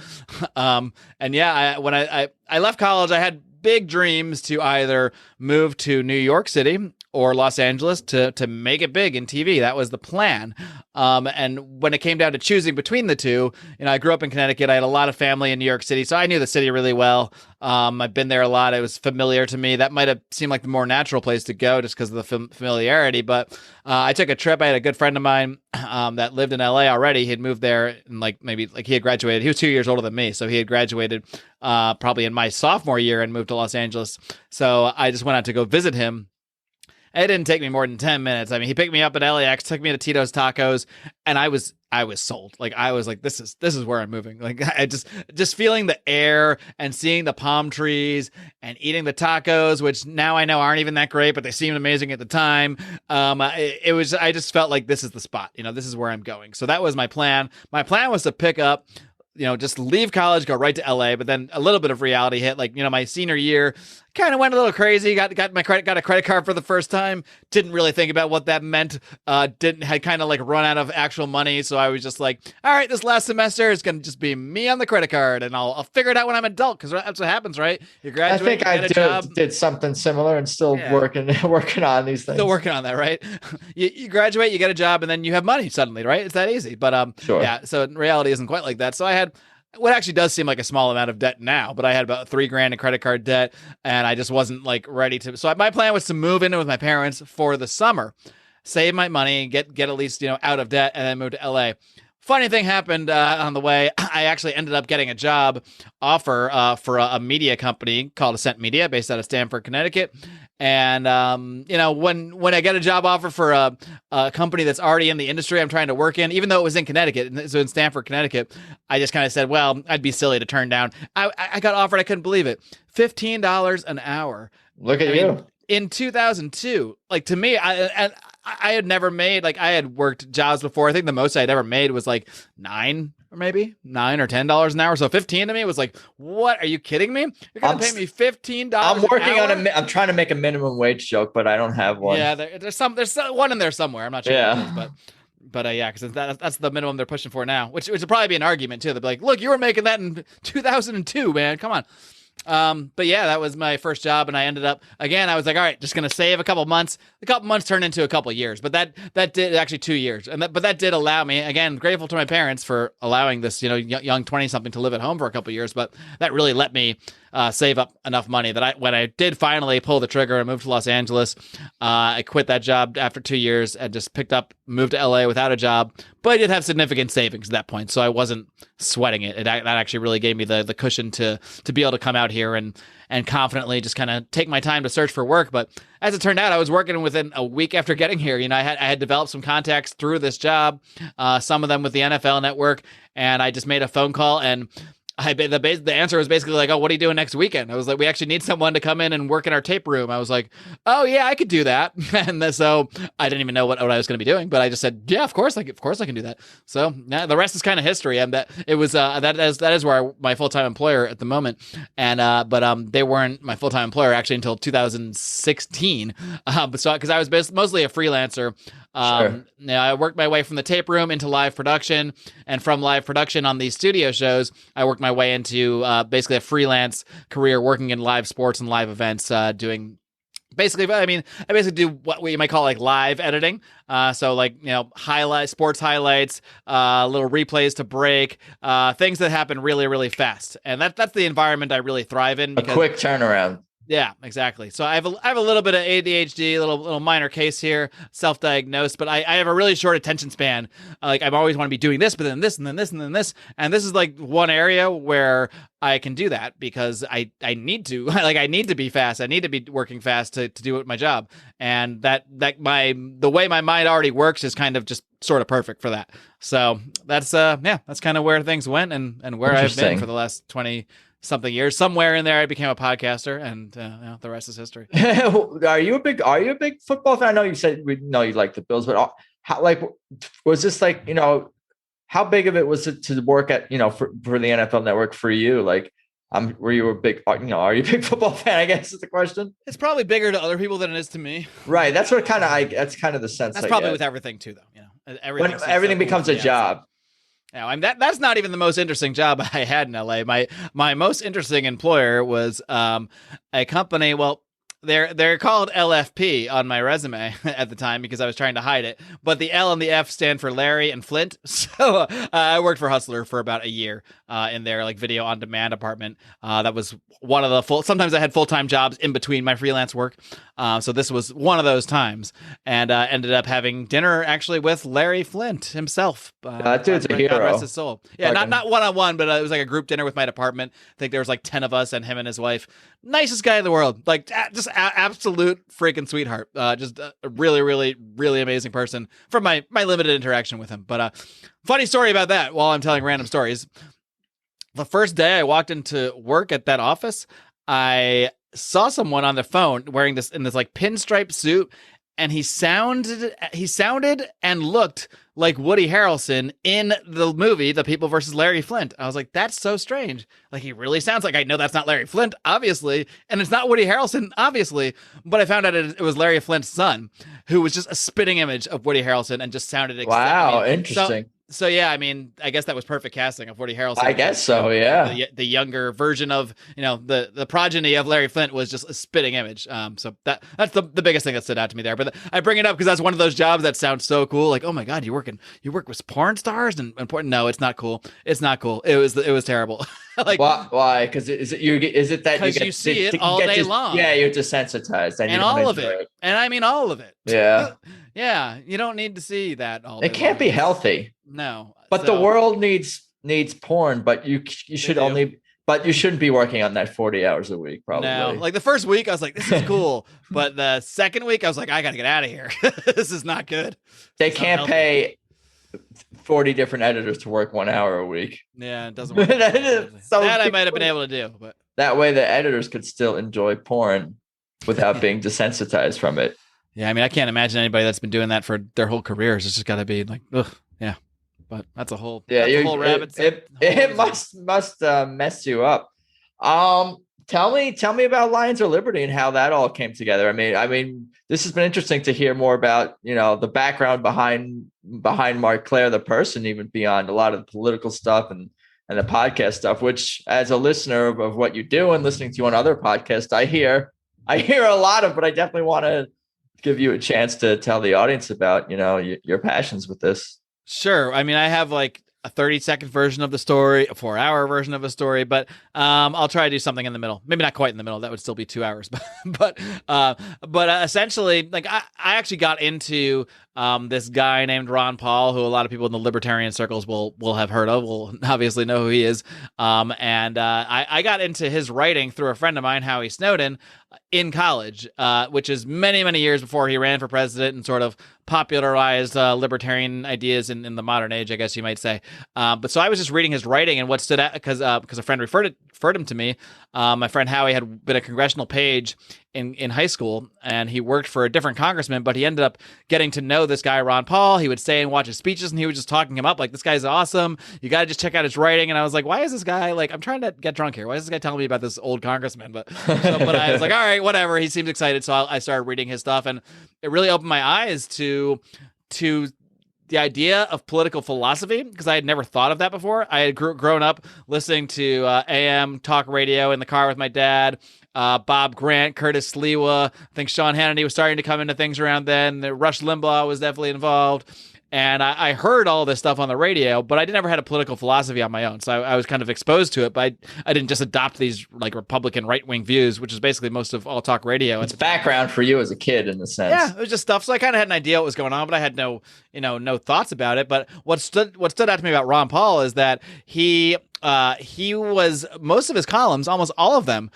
And yeah, when I left college, I had big dreams to either move to New York City or Los Angeles to make it big in TV. That was the plan. And when it came down to choosing between the two, you know, I grew up in Connecticut. I had a lot of family in New York City, so I knew the city really well. I've been there a lot. It was familiar to me. That might have seemed like the more natural place to go just because of the familiarity. But I took a trip. I had a good friend of mine that lived in LA already. He had moved there and he had graduated. He was 2 years older than me, so he had graduated probably in my sophomore year and moved to Los Angeles. So I just went out to go visit him. It didn't take me more than 10 minutes. I mean, he picked me up at LAX, took me to Tito's Tacos, and I was sold. Like, I was like, this is where I'm moving. Like, I just feeling the air and seeing the palm trees and eating the tacos, which now I know aren't even that great, but they seemed amazing at the time. I just felt like this is the spot. You know, this is where I'm going. So that was my plan. My plan was to pick up, you know, just leave college, go right to LA, but then a little bit of reality hit. Like, you know, my senior year kind of went a little crazy. Got a credit card for the first time. Didn't really think about what that meant. Had kind of like run out of actual money. So I was just like, all right, this last semester is going to just be me on the credit card, and I'll figure it out when I'm an adult, because that's what happens, right? You graduate. I think I did something similar and still working on these things. Still working on that, right? You graduate, you get a job, and then you have money suddenly, right? It's that easy. But sure. Yeah. So reality isn't quite like that. So I had what actually does seem like a small amount of debt now, but I had about $3,000 in credit card debt, and I just wasn't like ready to. So my plan was to move in with my parents for the summer, save my money, get at least, you know, out of debt, and then move to LA. Funny thing happened on the way. I actually ended up getting a job offer for a media company called Ascent Media, based out of Stamford, Connecticut. And you know, when I get a job offer for a company that's already in the industry I'm trying to work in, even though it was in Connecticut, so in Stamford, Connecticut, I just kind of said, well, I'd be silly to turn down. I got offered, I couldn't believe it, $15 an hour. Look at you. In 2002, like, to me, I had never made, like, I had worked jobs before. I think the most I'd ever made was like $9 or $10 an hour. So 15 to me was like, what? Are you kidding me? You're gonna pay me $15? I'm working on I'm trying to make a minimum wage joke, but I don't have one. Yeah, there's one in there somewhere. I'm not sure. Yeah. What it is, but yeah, because that's the minimum they're pushing for now, which would probably be an argument too. They'll be like, look, you were making that in 2002, man. Come on. But yeah, that was my first job, and I ended up, again, I was like, all right, just gonna save a couple months. A couple months turned into a couple years, but that did actually 2 years, but that did allow me, again, grateful to my parents for allowing this, you know, young 20-something to live at home for a couple years, but that really let me save up enough money that when I did finally pull the trigger and move to Los Angeles, I quit that job after 2 years and just moved to LA without a job, but I did have significant savings at that point, so I wasn't sweating it. That actually really gave me the cushion to be able to come out here and confidently just kind of take my time to search for work. But as it turned out, I was working within a week after getting here. You know, I had developed some contacts through this job, some of them with the NFL Network, and I just made a phone call, and the answer was basically like, oh, what are you doing next weekend? I was like, we actually need someone to come in and work in our tape room. I was like, oh yeah, I could do that. And so I didn't even know what I was going to be doing, but I just said, yeah, of course I can do that. So yeah, the rest is kind of history. And that it was that is where my full-time employer at the moment. And but they weren't my full-time employer actually until 2016. But so because I was mostly a freelancer. Sure. I worked my way from the tape room into live production, and from live production on these studio shows, I worked my way into basically a freelance career working in live sports and live events, doing basically, I basically do what we might call like live editing. So like, you know, sports highlights, little replays to break, things that happen really, really fast. And that's the environment I really thrive in. A quick turnaround. Yeah, exactly. So I have a little bit of ADHD, little minor case here, self-diagnosed, but I have a really short attention span. Like I always want to be doing this, but then this, and then this, and then this, and this is like one area where I can do that because I need to like I need to be fast. I need to be working fast to do my job, and the way my mind already works is kind of just sort of perfect for that. So that's that's kind of where things went and where I've been for the last 20 something years. Somewhere in there I became a podcaster, and the rest is history. Are you a big football fan? I know you said you like the Bills, but how, like, was this like, how big of it was it to work at, for the NFL Network for you? Like, were you a big, are you a big football fan, I guess is the question. It's probably bigger to other people than it is to me. Right. That's what that's kind of the sense. That's probably with everything too, though. Everything becomes a job. Now, that's not even the most interesting job I had in LA. My most interesting employer was a company. Well, they're called LFP on my resume at the time because I was trying to hide it. But the L and the F stand for Larry and Flint. So I worked for Hustler for about a year in their like video on demand department. That was one of the sometimes I had full-time jobs in between my freelance work. So this was one of those times, and ended up having dinner actually with Larry Flint himself. That dude's a hero. God rest his soul. Yeah, not one-on-one, but it was like a group dinner with my department. I think there was like 10 of us and him and his wife. Nicest guy in the world. Like just absolute freaking sweetheart. Just a really, really, really amazing person from my limited interaction with him. But funny story about that while I'm telling random stories. The first day I walked into work at that office, I saw someone on the phone wearing this like pinstripe suit, and he sounded and looked like Woody Harrelson in the movie The People versus Larry Flint. I was like, that's so strange. Like, he really sounds like, I know that's not Larry Flint, obviously, and it's not Woody Harrelson, obviously, but I found out it was Larry Flint's son, who was just a spitting image of Woody Harrelson and just sounded wow, interesting. So yeah, I mean, I guess that was perfect casting of Woody Harrelson. I guess so, yeah. The younger version of, the progeny of Larry Flint was just a spitting image. So that's the biggest thing that stood out to me there. But I bring it up because that's one of those jobs that sounds so cool. Like, oh my God, you work with porn stars and porn. No, it's not cool. It's not cool. It was terrible. Like, why? Because is it that you see it all day long? Yeah, you're desensitized, and all of it. And I mean all of it. Yeah. Yeah, you don't need to see that all day. It can't be healthy. No. But the world needs porn, but you should but you shouldn't be working on that 40 hours a week, probably. No, like the first week I was like, this is cool. But the second week I was like, I got to get out of here. This is not good. They can't pay 40 different editors to work 1 hour a week. Yeah, it doesn't work. That I might have been able to do, but that way the editors could still enjoy porn without being desensitized from it. Yeah, I mean, I can't imagine anybody that's been doing that for their whole careers. It's just got to be like, ugh, yeah. But that's a whole rabbit. It must mess you up. Tell me about Lions or Liberty and how that all came together. I mean, this has been interesting to hear more about, the background behind Marc Clair, the person, even beyond a lot of the political stuff and the podcast stuff, which as a listener of what you do and listening to you on other podcasts, I hear a lot of, but I definitely want to give you a chance to tell the audience about, your passions with this. Sure. I mean, I have like a 30-second version of the story, a 4-hour version of a story, but I'll try to do something in the middle. Maybe not quite in the middle. That would still be 2 hours. But essentially, like I actually got into this guy named Ron Paul, who a lot of people in the libertarian circles will have heard of, will obviously know who he is. And I got into his writing through a friend of mine, Howie Snowden, in college, which is many, many years before he ran for president and sort of popularized libertarian ideas in the modern age, I guess you might say. But so I was just reading his writing, and what stood out, because a friend referred him to me. My friend Howie had been a congressional page in high school, and he worked for a different congressman, but he ended up getting to know this guy, Ron Paul. He would stay and watch his speeches, and he was just talking him up like, this guy's awesome. You got to just check out his writing. And I was like, why is this guy, like, I'm trying to get drunk here. Why is this guy telling me about this old congressman? But I was like, all right, whatever. He seems excited. So I started reading his stuff, and it really opened my eyes to the idea of political philosophy, because I had never thought of that before. I had grown up listening to AM talk radio in the car with my dad, Bob Grant, Curtis Sliwa. I think Sean Hannity was starting to come into things around then. Rush Limbaugh was definitely involved. And I heard all this stuff on the radio, but I never had a political philosophy on my own. So I was kind of exposed to it, but I didn't just adopt these like Republican right-wing views, which is basically most of all talk radio. It's background for you as a kid in a sense. Yeah, it was just stuff. So I kind of had an idea what was going on, but I had no thoughts about it. But what stood out to me about Ron Paul is that he was, most of his columns, almost all of them,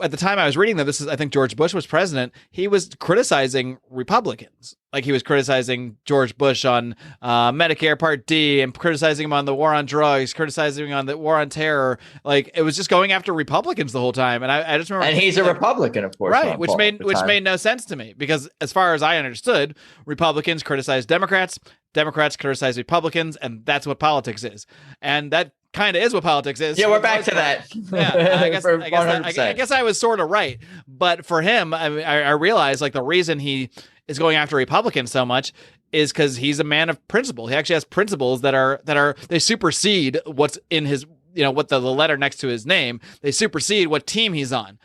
at the time I was reading them, this is, I think George Bush was president, he was criticizing Republicans. Like he was criticizing George Bush on Medicare Part D and criticizing him on the war on drugs, criticizing him on the war on terror. Like it was just going after Republicans the whole time. And I just remember. And he's a Republican, of course. Right. Which made no sense to me because as far as I understood, Republicans criticize Democrats, Democrats criticize Republicans, and that's what politics is. And that kind of is what politics is. Yeah, we're back to that. Yeah, I guess I was sort of right. But for him, I realized like the reason he is going after Republicans so much is because he's a man of principle. He actually has principles that they supersede what's in his, what the letter next to his name. They supersede what team he's on.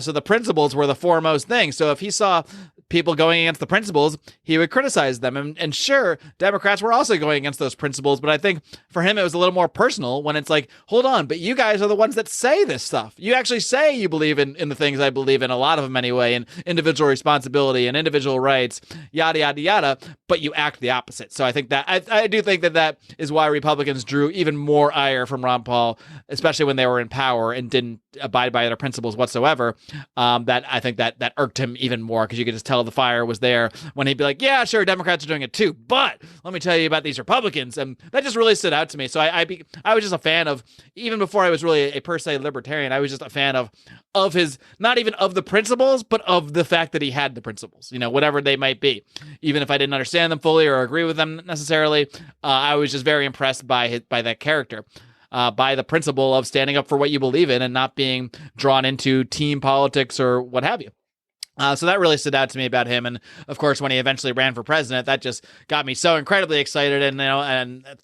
So the principles were the foremost thing. So if he saw people going against the principles, he would criticize them. And sure, Democrats were also going against those principles, but I think for him it was a little more personal when it's like, hold on, but you guys are the ones that say this stuff. You actually say you believe in the things I believe in, a lot of them anyway, and individual responsibility and individual rights, yada, yada, yada, but you act the opposite. So I think that, I do think that is why Republicans drew even more ire from Ron Paul, especially when they were in power and didn't abide by their principles whatsoever. That I think that irked him even more because you could just tell the fire was there when he'd be like, yeah, sure, Democrats are doing it too, but let me tell you about these Republicans. And that just really stood out to me. So I was just a fan of, even before I was really a per se libertarian, I was just a fan of his, not even of the principles, but of the fact that he had the principles, whatever they might be. Even if I didn't understand them fully or agree with them necessarily, I was just very impressed by that character. By the principle of standing up for what you believe in and not being drawn into team politics or what have you. So that really stood out to me about him. And of course, when he eventually ran for president, that just got me so incredibly excited and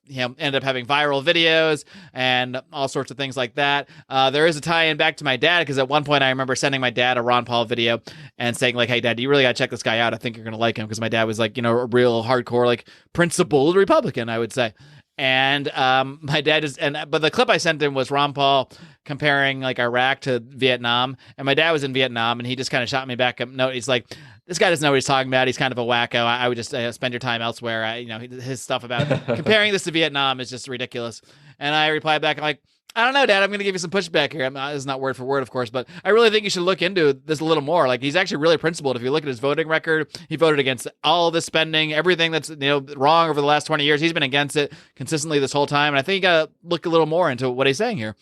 ended up having viral videos and all sorts of things like that. There is a tie-in back to my dad because at one point I remember sending my dad a Ron Paul video and saying like, hey dad, you really got to check this guy out. I think you're going to like him because my dad was like, a real hardcore, like principled Republican, I would say. And my dad but the clip I sent him was Ron Paul comparing like Iraq to Vietnam, and my dad was in Vietnam, and he just kind of shot me back up. No, he's like, this guy doesn't know what he's talking about. He's kind of a wacko. I would just spend your time elsewhere. His stuff about comparing this to Vietnam is just ridiculous. And I replied back, I'm like, I don't know, Dad. I'm going to give you some pushback here. It's not word for word, of course, but I really think you should look into this a little more. Like, he's actually really principled. If you look at his voting record, he voted against all the spending, everything that's wrong over the last 20 years. He's been against it consistently this whole time, and I think you got to look a little more into what he's saying here.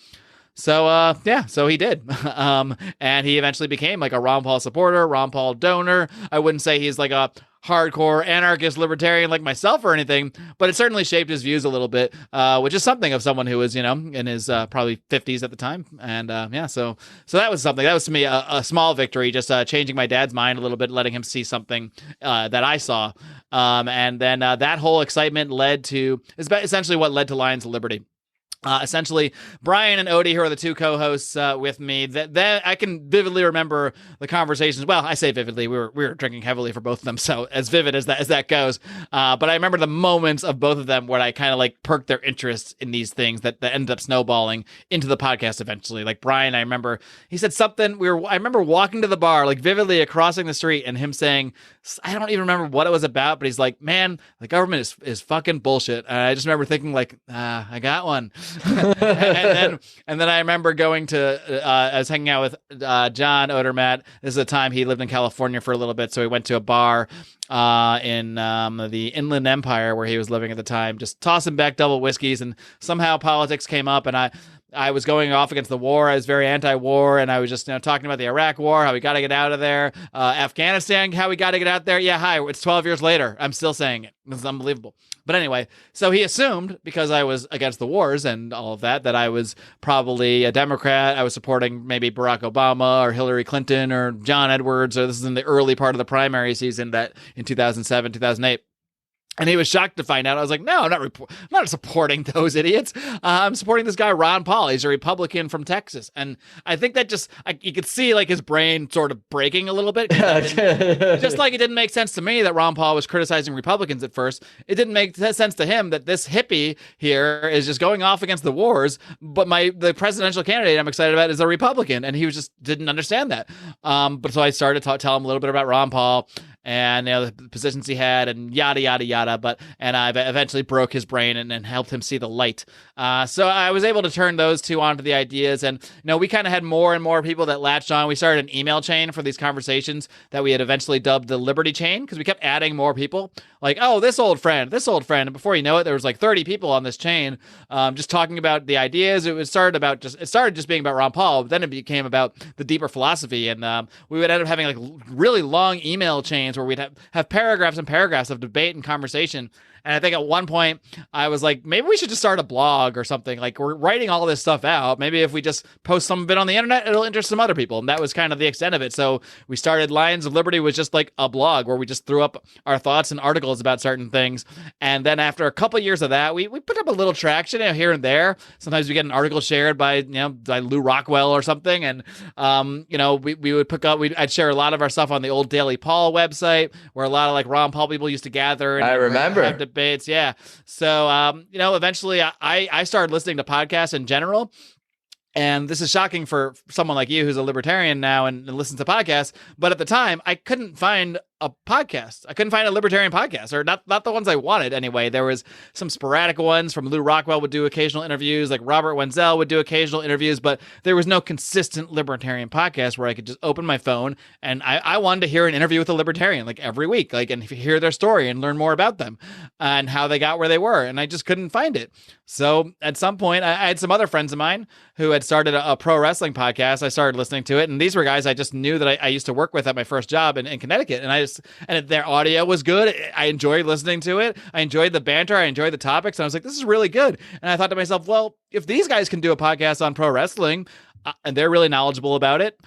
So, so he did. And he eventually became like a Ron Paul supporter, Ron Paul donor. I wouldn't say he's like a hardcore anarchist libertarian like myself or anything, but it certainly shaped his views a little bit, which is something of someone who was, in his probably 50s at the time. And so that was something. That was to me a small victory, just changing my dad's mind a little bit, letting him see something that I saw. And then that whole excitement led to, essentially what led to Lions of Liberty. Essentially, Brian and Odie, who are the two co-hosts with me, that I can vividly remember the conversations. Well, I say vividly, we were drinking heavily for both of them, so as vivid as that goes. But I remember the moments of both of them where I kind of like perked their interest in these things that ended up snowballing into the podcast eventually. Like Brian, I remember he said something. I remember walking to the bar, like vividly crossing the street, and him saying, I don't even remember what it was about, but he's like, "Man, the government is fucking bullshit." And I just remember thinking, like, I got one. and then I remember going to I was hanging out with John Odermatt. This is the time he lived in California for a little bit, so we went to a bar in the Inland Empire where he was living at the time, just tossing back double whiskeys, and somehow politics came up, and I was going off against the war. I was very anti-war, and I was just talking about the Iraq war, how we got to get out of there. Afghanistan, how we got to get out there. Yeah, hi, it's 12 years later. I'm still saying it. This is unbelievable. But anyway, so he assumed, because I was against the wars and all of that I was probably a Democrat. I was supporting maybe Barack Obama or Hillary Clinton or John Edwards, or this is in the early part of the primary season that in 2007, 2008. And he was shocked to find out. I was like, no, I'm not supporting those idiots. I'm supporting this guy, Ron Paul. He's a Republican from Texas. And I think that you could see like his brain sort of breaking a little bit. Just like it didn't make sense to me that Ron Paul was criticizing Republicans at first. It didn't make sense to him that this hippie here is just going off against the wars. But the presidential candidate I'm excited about is a Republican. And he just didn't understand that. But so I started to tell him a little bit about Ron Paul and the positions he had and yada, yada, yada. And I eventually broke his brain and helped him see the light. So I was able to turn those two onto the ideas. And, we kind of had more and more people that latched on. We started an email chain for these conversations that we had eventually dubbed the Liberty Chain, because we kept adding more people. Like, oh, this old friend. And before you know it, there was like 30 people on this chain just talking about the ideas. It started just being about Ron Paul, but then it became about the deeper philosophy. And we would end up having like really long email chains where we'd have paragraphs and paragraphs of debate and conversation. And I think at one point I was like, maybe we should just start a blog or something. Like, we're writing all this stuff out. Maybe if we just post some of it on the internet, it'll interest some other people. And that was kind of the extent of it. So we started Lions of Liberty was just like a blog where we just threw up our thoughts and articles about certain things. And then after a couple of years of that, we put up a little traction here and there. Sometimes we get an article shared by Lou Rockwell or something. And, we would I'd share a lot of our stuff on the old Daily Paul website, where a lot of like Ron Paul people used to gather. And I remember. Have debates. Yeah. So, eventually I started listening to podcasts in general. And this is shocking for someone like you who's a libertarian now and listens to podcasts. But at the time, I couldn't find a podcast. I couldn't find a libertarian podcast, or not the ones I wanted anyway. There was some sporadic ones from Lou Rockwell would do occasional interviews, like Robert Wenzel would do occasional interviews, but there was no consistent libertarian podcast where I could just open my phone and I wanted to hear an interview with a libertarian like every week, like, and hear their story and learn more about them and how they got where they were. And I just couldn't find it. So at some point I had some other friends of mine who had started a pro wrestling podcast. I started listening to it. And these were guys I just knew that I used to work with at my first job in Connecticut. And their audio was good. I enjoyed listening to it. I enjoyed the banter. I enjoyed the topics. And I was like, this is really good. And I thought to myself, well, if these guys can do a podcast on pro wrestling, and they're really knowledgeable about it,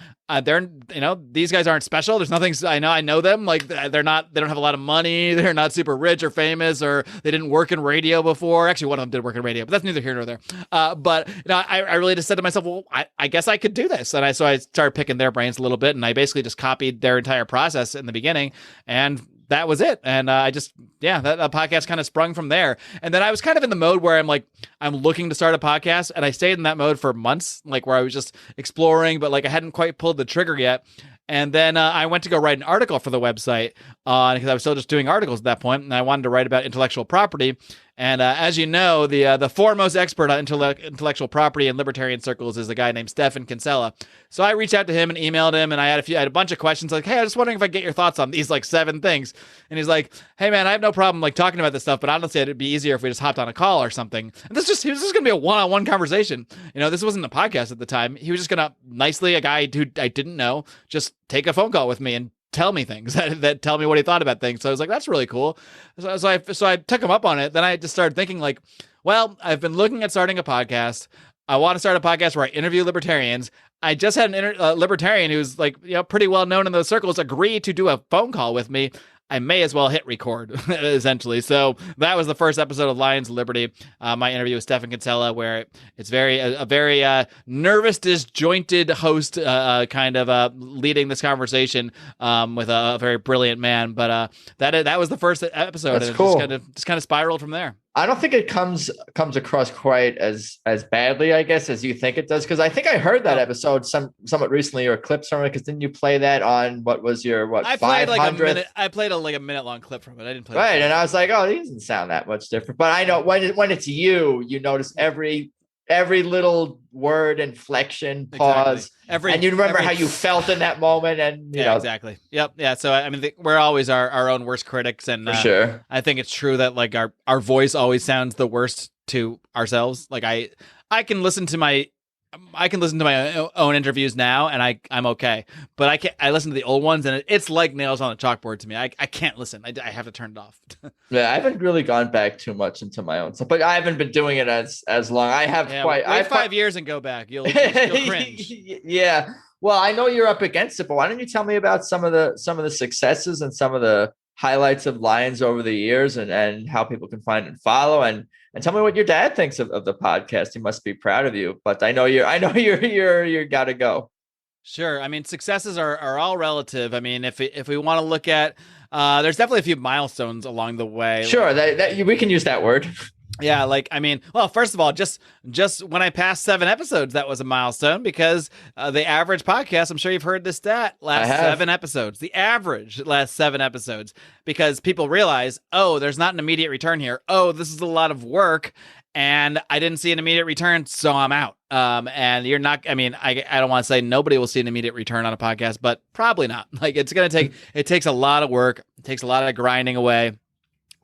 these guys aren't special. There's nothing, I know them. Like, they don't have a lot of money. They're not super rich or famous, or they didn't work in radio before. Actually, one of them did work in radio, but that's neither here nor there. But I really just said to myself, well, I guess I could do this. And so I started picking their brains a little bit, and I basically just copied their entire process in the beginning, and that was it. And that podcast kind of sprung from there. And then I was kind of in the mode where I'm looking to start a podcast, and I stayed in that mode for months, like where I was just exploring, but like I hadn't quite pulled the trigger yet. And then I went to go write an article for the website because I was still just doing articles at that point, and I wanted to write about intellectual property. And as you know, the foremost expert on intellectual property in libertarian circles is a guy named Stephan Kinsella. So I reached out to him and emailed him, and I had a bunch of questions like, hey, I was just wondering if I could get your thoughts on these like 7 things. And he's like, hey man, I have no problem like talking about this stuff, but honestly, it'd be easier if we just hopped on a call or something. And this was just going to be a one-on-one conversation. This wasn't a podcast at the time. He was just going to nicely, a guy who I didn't know, just take a phone call with me and tell me things that tell me what he thought about things. So I was like, that's really cool. So I took him up on it. Then I just started thinking like, well, I've been looking at starting a podcast. I want to start a podcast where I interview libertarians. I just had an libertarian who's like, pretty well known in those circles agree to do a phone call with me. I may as well hit record, essentially. So that was the first episode of Lions of Liberty, my interview with Stephan Kinsella, where it's a very nervous, disjointed host kind of leading this conversation with a very brilliant man. But that was the first episode. That's and cool. It just kind of spiraled from there. I don't think it comes across quite as badly, I guess, as you think it does. Because I think I heard that episode somewhat recently, or clips from it. Because didn't you play that on what was your 500th? I played a minute long clip from it. I didn't play right, and I was like, oh, he doesn't sound that much different. But I know when it's you notice every little word, inflection, pause, and you remember how you felt in that moment, and you know exactly. Yep, yeah. So I mean, we're always our own worst critics, and for sure, I think it's true that like our voice always sounds the worst to ourselves. Like I can listen to my own interviews now, and I'm okay. But I listen to the old ones, and it's like nails on a chalkboard to me. I can't listen. I have to turn it off. Yeah, I haven't really gone back too much into my own stuff, but I haven't been doing it as long. I have quite. Wait 5 years and go back. You'll cringe. Yeah. Well, I know you're up against it, but why don't you tell me about some of the successes and some of the highlights of Lions over the years and how people can find and follow. And tell me what your dad thinks of the podcast. He must be proud of you, but I know you're got to go. Sure. I mean, successes are all relative. I mean, if we want to look at, there's definitely a few milestones along the way. Sure. That we can use that word. Yeah, like, I mean, well, first of all, just when I passed 7 episodes, that was a milestone because the average podcast, I'm sure you've heard this stat, last 7 episodes. The average last 7 episodes, because people realize, oh, there's not an immediate return here. Oh, this is a lot of work, and I didn't see an immediate return, so I'm out. And you're not, I mean, I don't want to say nobody will see an immediate return on a podcast, but probably not. Like, it's going to take, it takes a lot of work. It takes a lot of grinding away.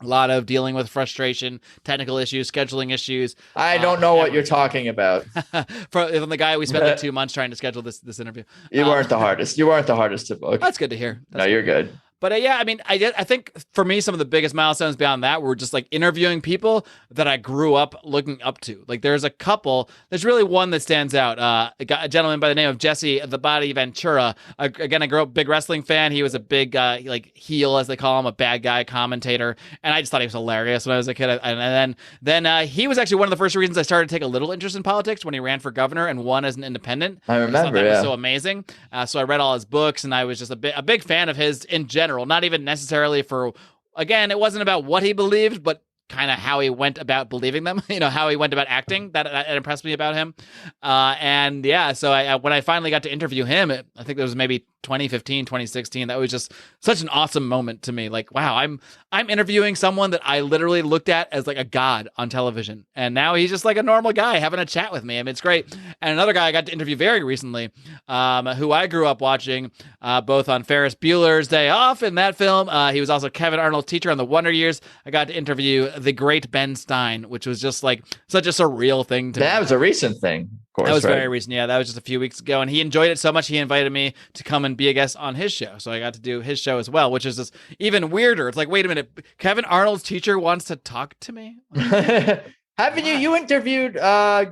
A lot of dealing with frustration, technical issues, scheduling issues. I don't know what you're talking about. From the guy we spent like 2 months trying to schedule this interview. You weren't the hardest. You weren't the hardest to book. That's good to hear. You're good. But yeah, I mean, I think for me, some of the biggest milestones beyond that were just like interviewing people that I grew up looking up to. Like there's a couple, there's really one that stands out. A gentleman by the name of Jesse the Body Ventura. Again, I grew up big wrestling fan. He was a big like heel, as they call him, a bad guy commentator. And I just thought he was hilarious when I was a kid. And then he was actually one of the first reasons I started to take a little interest in politics when he ran for governor and won as an independent. I remember, that was so amazing. So I read all his books, and I was just a big fan of his in general. Not even necessarily for, again, it wasn't about what he believed, but kind of how he went about believing them, how he went about acting. That impressed me about him. And yeah, so when I finally got to interview him, I think it was maybe 2015, 2016. That was just such an awesome moment to me. Like, wow, I'm interviewing someone that I literally looked at as like a god on television. And now he's just like a normal guy having a chat with me. I mean, it's great. And another guy I got to interview very recently, who I grew up watching, both on Ferris Bueller's Day Off in that film. He was also Kevin Arnold's teacher on The Wonder Years. I got to interview the great Ben Stein, which was just like such a surreal thing to me. That was a recent thing. Course, that was very recent. Yeah, that was just a few weeks ago. And he enjoyed it so much, he invited me to come and be a guest on his show. So I got to do his show as well, which is just even weirder. It's like, wait a minute, Kevin Arnold's teacher wants to talk to me? Haven't you interviewed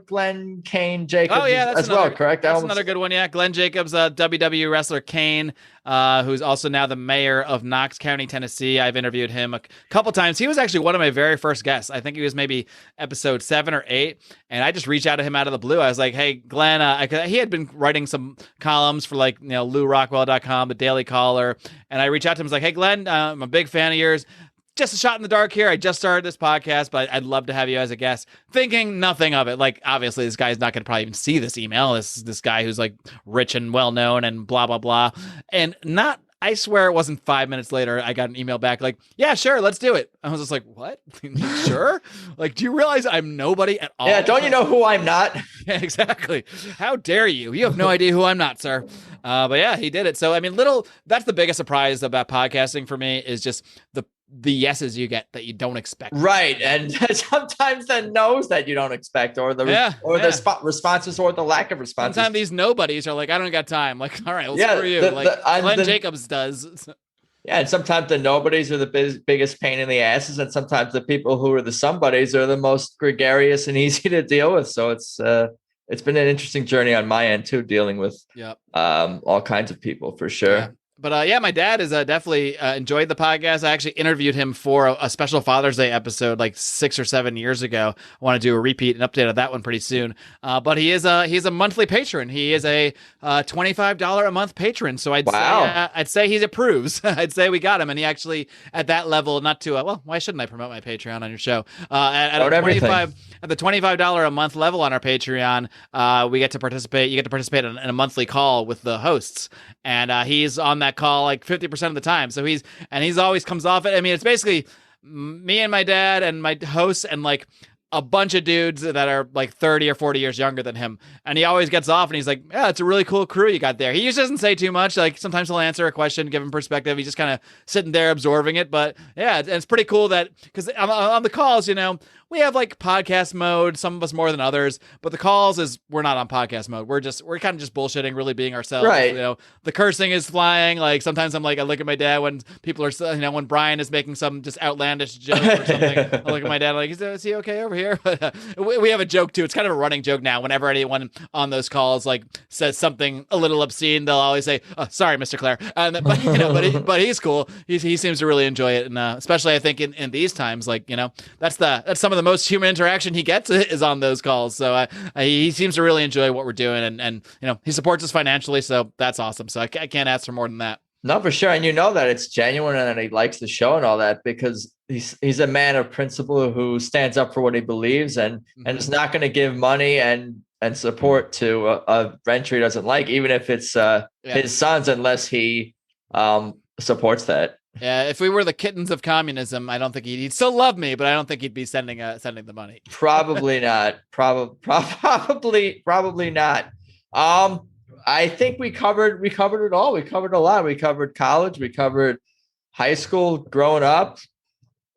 Glenn Kane Jacobs as well, correct? That's another good one, yeah. Glenn Jacobs, WWE wrestler Kane, who's also now the mayor of Knox County, Tennessee. I've interviewed him a couple times. He was actually one of my very first guests. I think he was maybe episode 7 or 8, and I just reached out to him out of the blue. I was like, hey, Glenn, he had been writing some columns for like, LouRockwell.com, the Daily Caller, and I reached out to him. I was like, hey, Glenn, I'm a big fan of yours. Just a shot in the dark here. I just started this podcast, but I'd love to have you as a guest. Thinking nothing of it. Like, obviously, this guy's not going to probably even see this email. This guy who's like rich and well known and blah, blah, blah. And I swear it wasn't 5 minutes later, I got an email back like, yeah, sure, let's do it. I was just like, what? Sure? Like, do you realize I'm nobody at all? Yeah, don't you know who I'm not? Yeah, exactly. How dare you? You have no idea who I'm not, sir. But yeah, he did it. So, I mean, that's the biggest surprise about podcasting for me is just the yeses you get that you don't expect. Right. And sometimes the no's that you don't expect or the responses or the lack of responses. Sometimes these nobodies are like, I don't got time. Like, all right, well, screw you. Glenn Jacobs does. Yeah, and sometimes the nobodies are the biggest pain in the asses, and sometimes the people who are the somebodies are the most gregarious and easy to deal with. So it's been an interesting journey on my end too, dealing with all kinds of people for sure. Yeah. But yeah, my dad is definitely enjoyed the podcast. I actually interviewed him for a special Father's Day episode like 6 or 7 years ago. I want to do a repeat and update of that one pretty soon. But he's a monthly patron. He is a $25 a month patron. So I'd say he approves. I'd say we got him, and he actually at that level. Not to well, why shouldn't I promote my Patreon on your show? At the $25 a month level on our Patreon, we get to participate. You get to participate in a monthly call with the hosts, and he's on that call like 50% of the time. So he's always comes off it. I mean, it's basically me and my dad and my hosts and like a bunch of dudes that are like 30 or 40 years younger than him. And he always gets off and he's like, yeah, it's a really cool crew you got there. He usually doesn't say too much. Like sometimes he'll answer a question, give him perspective. He's just kind of sitting there absorbing it. But yeah, it's pretty cool that because on the calls, we have like podcast mode, some of us more than others, but the calls we're not on podcast mode. We're kind of just bullshitting, really being ourselves. Right. The cursing is flying. Like sometimes I'm like, I look at my dad when people are, when Brian is making some just outlandish joke or something. I look at my dad like, is he okay over here. But we have a joke too. It's kind of a running joke now. Whenever anyone on those calls like says something a little obscene, they'll always say, oh, "Sorry, Mr. Clair." But he's cool. He seems to really enjoy it, and especially I think in these times, like that's some of the most human interaction he gets is on those calls. So he seems to really enjoy what we're doing, and he supports us financially, so that's awesome. So I can't ask for more than that. No, for sure. And that it's genuine and that he likes the show and all that, because he's a man of principle who stands up for what he believes and is not going to give money and support to a venture he doesn't like, even if it's his sons, unless he supports that. Yeah, if we were the kittens of communism, I don't think he'd still love me, but I don't think he'd be sending the money. Probably not. Probably not. I think we covered it all. We covered a lot. We covered college. We covered high school, growing up.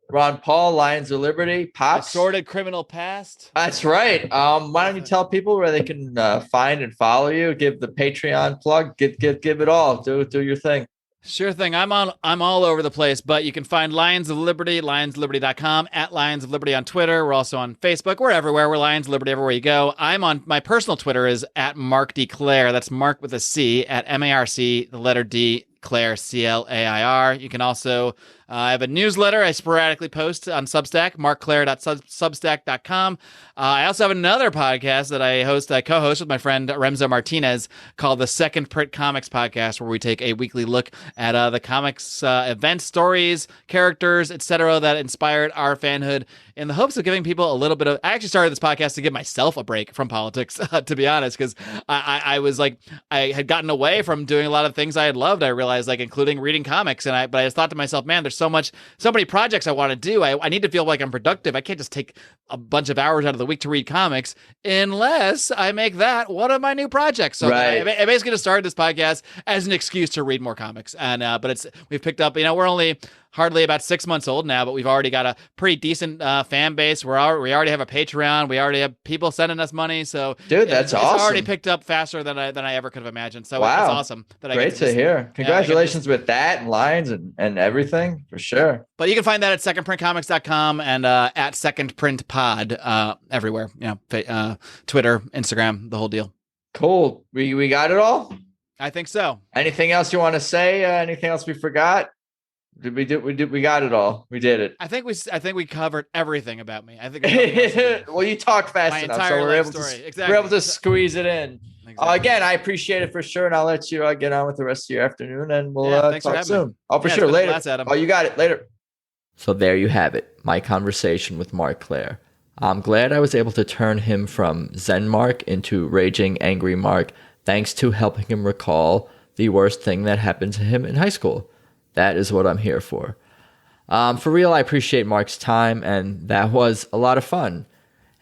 Ron Paul, Lions of Liberty, Pops. A sordid criminal past. That's right. Why don't you tell people where they can find and follow you? Give the Patreon plug. Give it all. Do your thing. Sure thing. I'm all over the place, but you can find Lions of Liberty, lionsofliberty.com, at Lions of Liberty on Twitter. We're also on Facebook. We're everywhere. We're Lions of Liberty everywhere you go. I'm on my personal Twitter is at Marc D. Clair. That's Mark with a C, at MARC, the letter D, Clair, CLAIR. You can also I have a newsletter I sporadically post on Substack, markclair.substack.com. I also have another podcast that I co-host with my friend Remzo Martinez called the Second Print Comics Podcast, where we take a weekly look at the comics events, stories, characters, etc. that inspired our fanhood, in the hopes of giving people a little bit of... I actually started this podcast to give myself a break from politics, to be honest, because I was like, I had gotten away from doing a lot of things I had loved, I realized, like including reading comics, but I just thought to myself, man, there's so many projects I want to do. I need to feel like I'm productive. I can't just take a bunch of hours out of the week to read comics unless I make that one of my new projects. So I basically just started this podcast as an excuse to read more comics. And but we've picked up, we're only hardly about 6 months old now, but we've already got a pretty decent fan base. We already have a Patreon. We already have people sending us money. So dude, that's awesome. It's already picked up faster than I ever could have imagined. So wow. It's awesome. Great to hear. Congratulations with that and Lines and everything, for sure. But you can find that at secondprintcomics.com and at secondprintpod everywhere. Twitter, Instagram, the whole deal. Cool. We got it all? I think so. Anything else you want to say? Anything else we forgot? We got it all. We did it. I think we covered everything about me. I think well, you talk fast enough, so we're able to squeeze it in. Exactly. Again, I appreciate it for sure, and I'll let you get on with the rest of your afternoon, and we'll talk soon. Me. Oh, for sure. Later. Oh, you got it. Later. So there you have it. My conversation with Marc Clair. I'm glad I was able to turn him from Zen Mark into raging, angry Mark, thanks to helping him recall the worst thing that happened to him in high school. That is what I'm here for. For real, I appreciate Mark's time, and that was a lot of fun.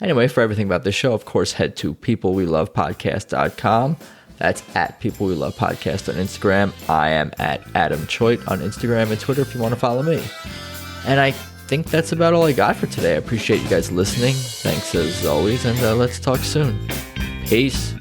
Anyway, for everything about the show, of course, head to peoplewelovepodcast.com. That's at People We Love Podcast on Instagram. I am at Adam Choit on Instagram and Twitter if you want to follow me. And I think that's about all I got for today. I appreciate you guys listening. Thanks as always, and let's talk soon. Peace.